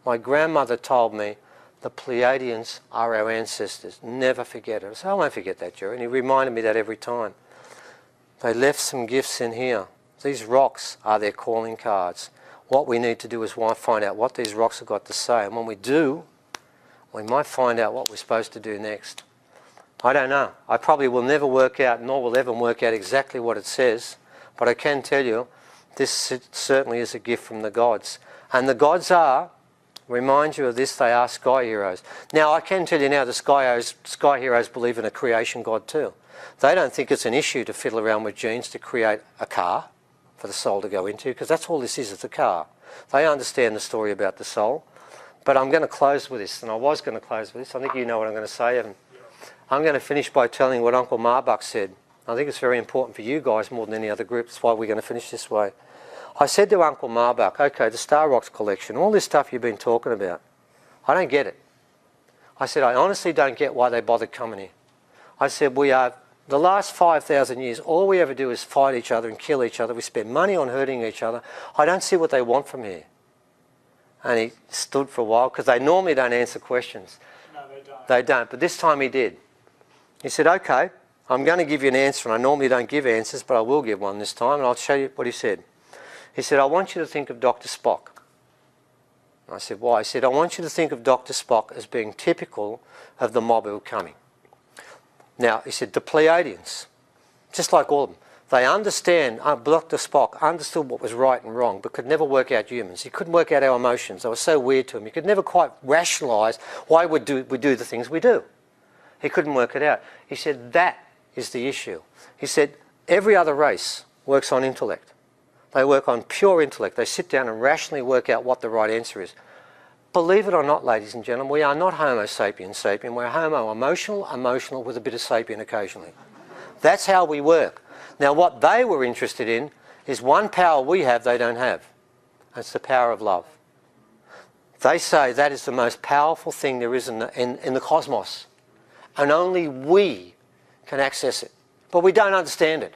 my grandmother told me the Pleiadians are our ancestors. Never forget it. I said, I won't forget that, Jerry. And he reminded me that every time. They left some gifts in here. These rocks are their calling cards. What we need to do is find out what these rocks have got to say. And when we do, we might find out what we're supposed to do next. I don't know. I probably will never work out, nor will ever work out exactly what it says. But I can tell you, this certainly is a gift from the gods. And the gods are, remind you of this, they are sky heroes. Now, I can tell you now the sky heroes believe in a creation god too. They don't think it's an issue to fiddle around with genes to create a car for the soul to go into, because that's all this is, it's a car. They understand the story about the soul. But I'm going to close with this, and I was going to close with this. I think you know what I'm going to say, Evan. I'm going to finish by telling what Uncle Marbach said. I think it's very important for you guys more than any other group. That's why we're going to finish this way. I said to Uncle Marbach, okay, the Star Rocks collection, all this stuff you've been talking about, I don't get it. I said, I honestly don't get why they bothered coming here. I said, we are, the last 5,000 years, all we ever do is fight each other and kill each other. We spend money on hurting each other. I don't see what they want from here. And he stood for a while, because they normally don't answer questions. No, they don't. They don't, but this time he did. He said, okay, I'm going to give you an answer, and I normally don't give answers, but I will give one this time, and I'll show you what he said. He said, I want you to think of Dr. Spock. And I said, why? He said, I want you to think of Dr. Spock as being typical of the mob who are coming. Now, he said, the Pleiadians, just like all of them, they understand, Dr. Spock understood what was right and wrong, but could never work out humans. He couldn't work out our emotions. They were so weird to him. He could never quite rationalise why we do the things we do. He couldn't work it out. He said, that is the issue. He said, every other race works on intellect. They work on pure intellect. They sit down and rationally work out what the right answer is. Believe it or not, ladies and gentlemen, we are not Homo sapiens sapien. We're Homo emotional with a bit of sapien occasionally. That's how we work. Now, what they were interested in is one power we have they don't have. That's the power of love. They say that is the most powerful thing there is in the cosmos. And only we can access it. But we don't understand it.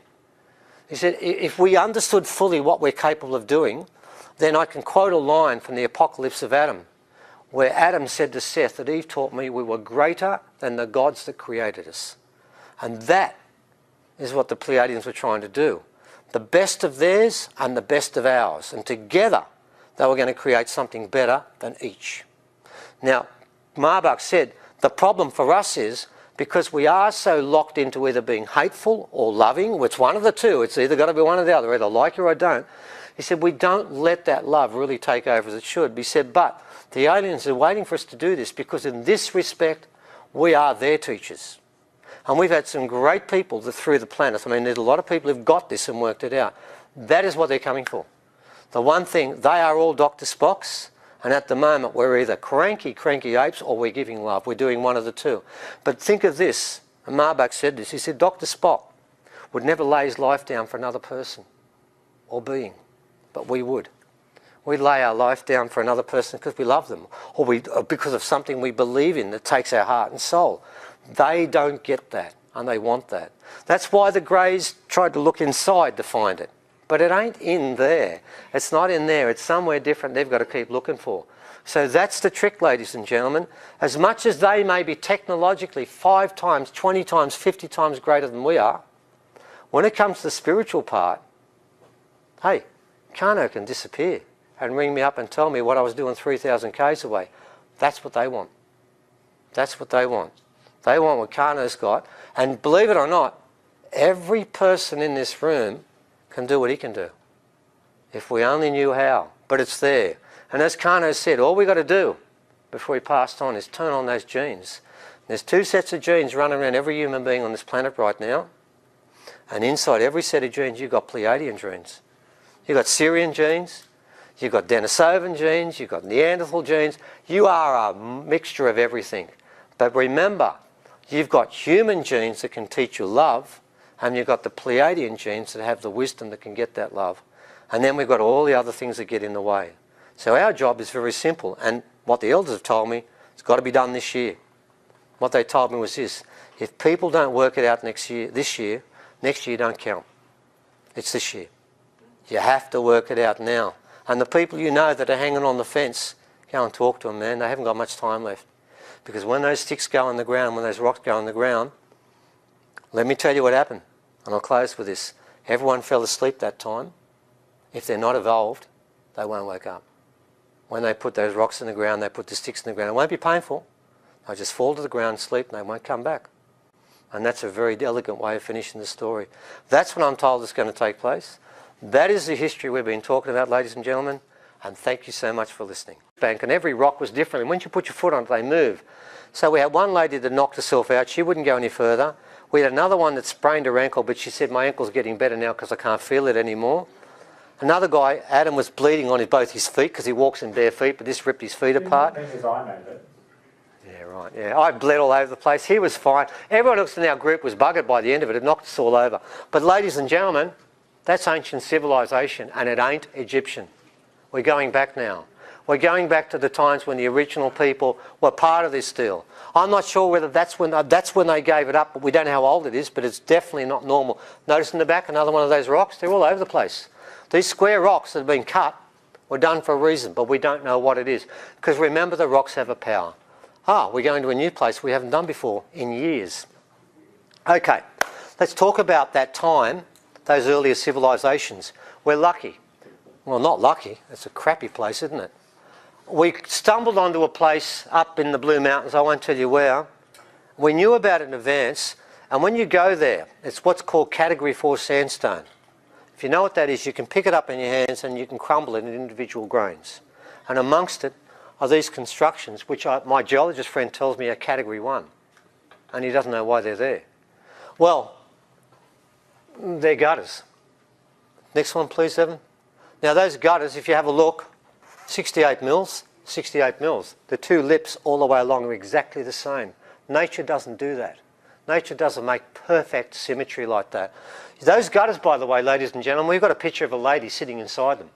He said, if we understood fully what we're capable of doing, then I can quote a line from the Apocalypse of Adam, where Adam said to Seth that Eve taught me we were greater than the gods that created us. And that is what the Pleiadians were trying to do. The best of theirs and the best of ours. And together, they were going to create something better than each. Now, Marbach said, the problem for us is because we are so locked into either being hateful or loving, it's one of the two, it's either got to be one or the other, either like you or I don't. He said, we don't let that love really take over as it should. He said, but the aliens are waiting for us to do this because in this respect, we are their teachers. And we've had some great people through the planet. I mean, there's a lot of people who've got this and worked it out. That is what they're coming for. The one thing, they are all Dr. Spocks, and at the moment we're either cranky apes or we're giving love. We're doing one of the two. But think of this, and Marbach said this, he said Dr. Spock would never lay his life down for another person or being, but we would. We'd lay our life down for another person because we love them, or because of something we believe in that takes our heart and soul. They don't get that, and they want that. That's why the Greys tried to look inside to find it. But it ain't in there. It's not in there. It's somewhere different they've got to keep looking for. So that's the trick, ladies and gentlemen. As much as they may be technologically 5 times, 20 times, 50 times greater than we are, when it comes to the spiritual part, hey, Kano can disappear and ring me up and tell me what I was doing 3,000 k's away. That's what they want. That's what they want. They want what Kano's got. And believe it or not, every person in this room can do what he can do, if we only knew how. But it's there. And as Kano said, all we got to do before he passed on is turn on those genes. There's 2 sets of genes running around every human being on this planet right now. And inside every set of genes, you've got Pleiadian genes. You've got Syrian genes. You've got Denisovan genes. You've got Neanderthal genes. You are a mixture of everything. But remember, you've got human genes that can teach you love, and you've got the Pleiadian genes that have the wisdom that can get that love. And then we've got all the other things that get in the way. So our job is very simple, and what the elders have told me, it's got to be done this year. What they told me was this: if people don't work it out next year, next year don't count. It's this year. You have to work it out now. And the people you know that are hanging on the fence, go and talk to them, man. They haven't got much time left. Because when those sticks go on the ground, when those rocks go on the ground, let me tell you what happened. And I'll close with this. Everyone fell asleep that time. If they're not evolved, they won't wake up. When they put those rocks in the ground, they put the sticks in the ground. It won't be painful. They'll just fall to the ground, sleep, and they won't come back. And that's a very elegant way of finishing the story. That's what I'm told is going to take place. That is the history we've been talking about, ladies and gentlemen. And thank you so much for listening. And every rock was different. And once you put your foot on it, they move. So we had one lady that knocked herself out. She wouldn't go any further. We had another one that sprained her ankle, but she said, my ankle's getting better now because I can't feel it anymore. Another guy, Adam, was bleeding on both his feet because he walks in bare feet, but this ripped his feet apart. His eye made it. Yeah, right. Yeah, I bled all over the place. He was fine. Everyone else in our group was buggered by the end of it. It knocked us all over. But ladies and gentlemen, that's ancient civilization, and it ain't Egyptian. We're going back now. We're going back to the times when the original people were part of this deal. I'm not sure whether that's when they gave it up, but we don't know how old it is, but it's definitely not normal. Notice in the back, another one of those rocks, they're all over the place. These square rocks that have been cut were done for a reason, but we don't know what it is. Because remember, the rocks have a power. We're going to a new place we haven't done before in years. Okay, let's talk about that time, those earlier civilizations. We're lucky. Well, not lucky. It's a crappy place, isn't it? We stumbled onto a place up in the Blue Mountains, I won't tell you where. We knew about it in advance, and when you go there, it's what's called Category 4 sandstone. If you know what that is, you can pick it up in your hands and you can crumble it in individual grains. And amongst it are these constructions, which my geologist friend tells me are Category 1, and he doesn't know why they're there. Well, they're gutters. Next one, please, Evan. Now, those gutters, if you have a look, 68 mils. The 2 lips all the way along are exactly the same. Nature doesn't do that. Nature doesn't make perfect symmetry like that. Those gutters, by the way, ladies and gentlemen, we've got a picture of a lady sitting inside them.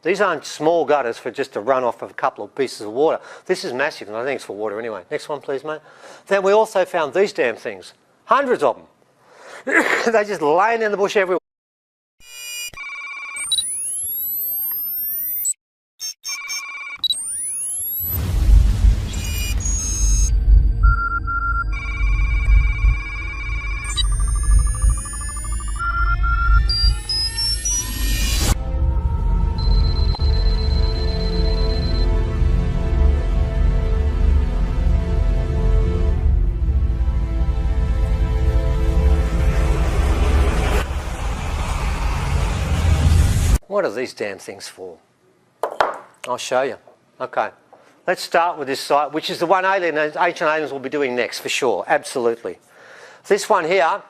These aren't small gutters for just a runoff of a couple of pieces of water. This is massive, and I think it's for water anyway. Next one, please, mate. Then we also found these damn things. Hundreds of them. They're just laying in the bush everywhere. What are these damn things for? I'll show you. Okay. Let's start with this site, which is the one ancient aliens will be doing next, for sure. Absolutely. This one here,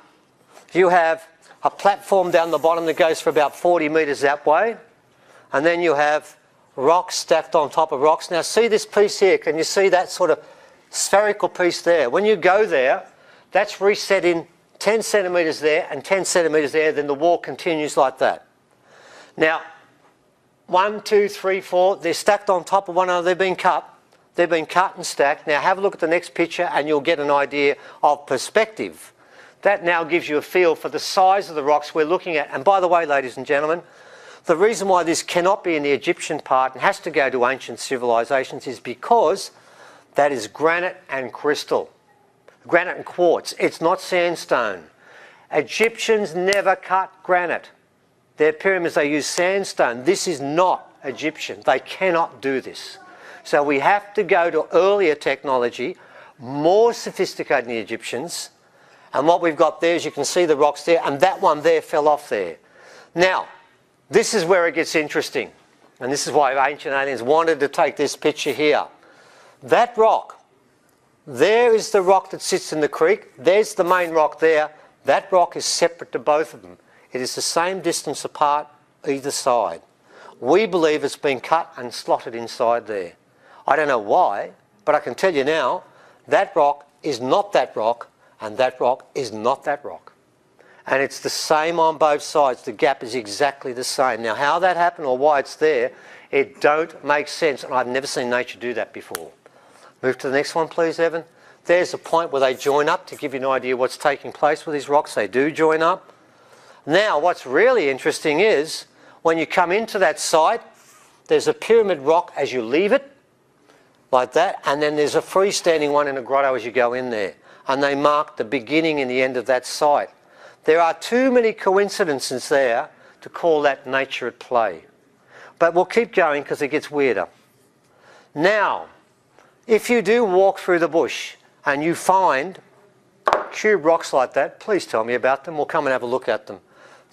you have a platform down the bottom that goes for about 40 metres that way. And then you have rocks stacked on top of rocks. Now see this piece here, can you see that sort of spherical piece there? When you go there, that's reset in 10 centimetres there and 10 centimetres there, then the wall continues like that. Now, 1, 2, 3, 4, they're stacked on top of one another, they've been cut. They've been cut and stacked. Now have a look at the next picture and you'll get an idea of perspective. That now gives you a feel for the size of the rocks we're looking at. And by the way, ladies and gentlemen, the reason why this cannot be in the Egyptian part and has to go to ancient civilizations is because that is granite and crystal. Granite and quartz. It's not sandstone. Egyptians never cut granite. Their pyramids, they use sandstone. This is not Egyptian. They cannot do this. So we have to go to earlier technology, more sophisticated than the Egyptians. And what we've got there is you can see the rocks there, and that one there fell off there. Now, this is where it gets interesting. And this is why ancient aliens wanted to take this picture here. That rock, there is the rock that sits in the creek. There's the main rock there. That rock is separate to both of them. It is the same distance apart either side. We believe it's been cut and slotted inside there. I don't know why, but I can tell you now, that rock is not that rock, and that rock is not that rock. And it's the same on both sides. The gap is exactly the same. Now, how that happened or why it's there, it don't make sense, and I've never seen nature do that before. Move to the next one, please, Evan. There's a point where they join up to give you an idea what's taking place with these rocks. They do join up. Now, what's really interesting is, when you come into that site, there's a pyramid rock as you leave it, like that, and then there's a freestanding one in a grotto as you go in there. And they mark the beginning and the end of that site. There are too many coincidences there to call that nature at play. But we'll keep going because it gets weirder. Now, if you do walk through the bush and you find cube rocks like that, please tell me about them. We'll come and have a look at them.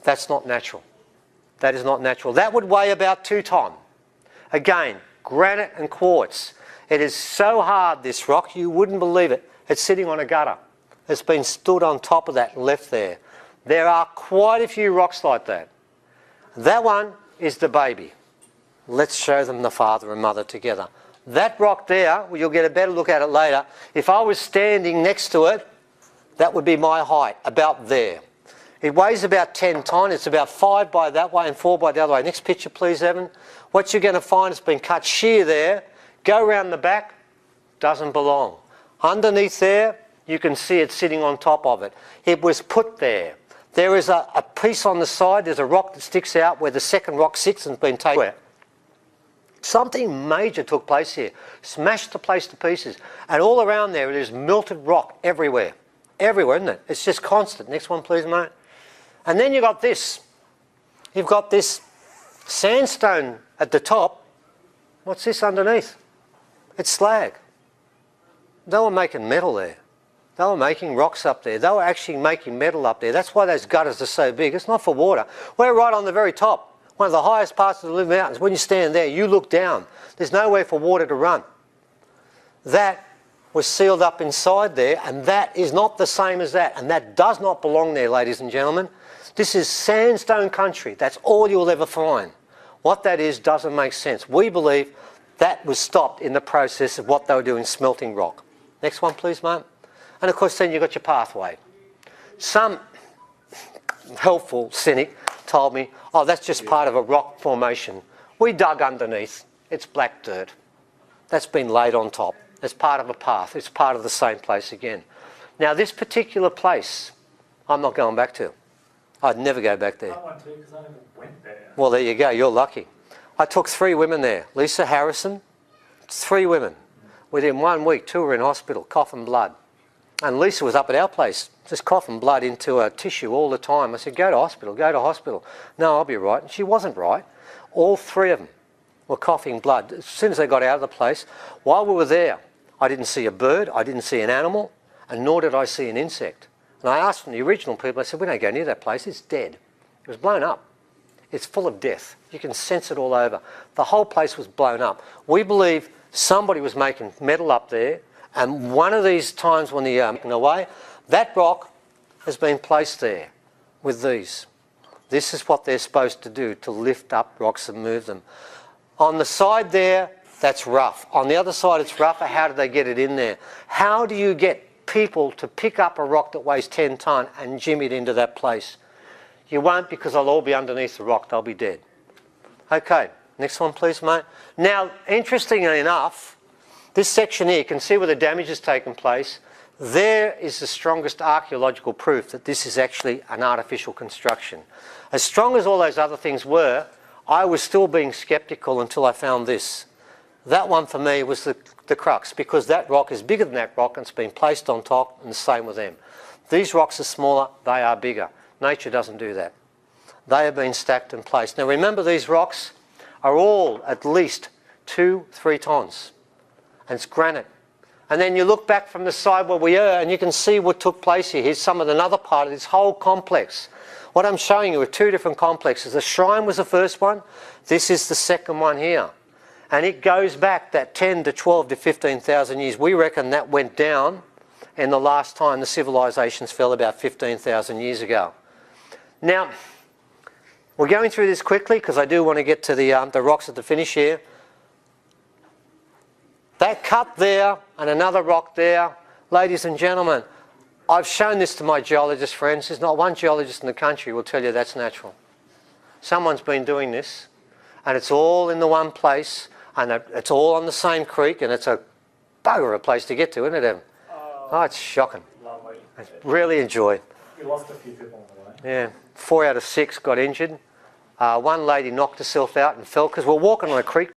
That's not natural. That is not natural. That would weigh about 2 tons. Again, granite and quartz. It is so hard, this rock, you wouldn't believe it. It's sitting on a gutter. It's been stood on top of that and left there. There are quite a few rocks like that. That one is the baby. Let's show them the father and mother together. That rock there, well, you'll get a better look at it later. If I was standing next to it, that would be my height, about there. It weighs about 10 tons. It's about 5 by that way and 4 by the other way. Next picture, please, Evan. What you're going to find has been cut sheer there. Go around the back, doesn't belong. Underneath there, you can see it sitting on top of it. It was put there. There is a piece on the side, there's a rock that sticks out where the second rock sits and has been taken. Something major took place here. Smashed the place to pieces. And all around there, there's melted rock everywhere. Everywhere, isn't it? It's just constant. Next one, please, mate. And then you've got this. You've got this sandstone at the top. What's this underneath? It's slag. They were making metal there. They were making rocks up there. They were actually making metal up there. That's why those gutters are so big. It's not for water. We're right on the very top, one of the highest parts of the Blue Mountains. When you stand there, you look down. There's nowhere for water to run. That was sealed up inside there, and that is not the same as that. And that does not belong there, ladies and gentlemen. This is sandstone country. That's all you'll ever find. What that is doesn't make sense. We believe that was stopped in the process of what they were doing, smelting rock. Next one, please, mate. And of course, then you've got your pathway. Some helpful cynic told me, oh, that's just part of a rock formation. We dug underneath. It's black dirt. That's been laid on top. It's part of a path. It's part of the same place again. Now, this particular place, I'm not going back to. I'd never go back there. I want to because I never went there. Well, there you go. You're lucky. I took 3 women there. Lisa Harrison, 3 women. Within 1 week, 2 were in hospital, coughing blood. And Lisa was up at our place, just coughing blood into a tissue all the time. I said, go to hospital, go to hospital. No, I'll be right. And she wasn't right. All 3 of them were coughing blood. As soon as they got out of the place, while we were there, I didn't see a bird, I didn't see an animal, and nor did I see an insect. And I asked from the original people, I said, we don't go near that place, it's dead. It was blown up. It's full of death. You can sense it all over. The whole place was blown up. We believe somebody was making metal up there, and one of these times when the taken away, that rock has been placed there with these. This is what they're supposed to do, to lift up rocks and move them. On the side there, that's rough. On the other side, it's rougher. How do they get it in there? How do you get people to pick up a rock that weighs 10 tonne and jimmy it into that place? You won't, because they'll all be underneath the rock. They'll be dead. Okay, next one please, mate. Now, interestingly enough, this section here, you can see where the damage has taken place. There is the strongest archaeological proof that this is actually an artificial construction. As strong as all those other things were, I was still being sceptical until I found this. That one for me was the crux, because that rock is bigger than that rock and it's been placed on top, and the same with them. These rocks are smaller, they are bigger. Nature doesn't do that. They have been stacked and placed. Now remember, these rocks are all at least 2-3 tonnes, and it's granite. And then you look back from the side where we are and you can see what took place here. Here's some of another part of this whole complex. What I'm showing you are two different complexes. The shrine was the first one. This is the second one here. And it goes back that 10 to 12 to 15,000 years. We reckon that went down in the last time the civilizations fell, about 15,000 years ago. Now, we're going through this quickly because I do want to get to the rocks at the finish here. That cut there and another rock there, ladies and gentlemen, I've shown this to my geologist friends. There's not one geologist in the country who will tell you that's natural. Someone's been doing this, and it's all in the one place, and it's all on the same creek, and it's a bugger of a place to get to, isn't it, Evan? Oh, it's shocking. Lovely. I really enjoyed. We lost a few people on the way. Yeah, 4 out of 6 got injured. One lady knocked herself out and fell because we're walking on a creek.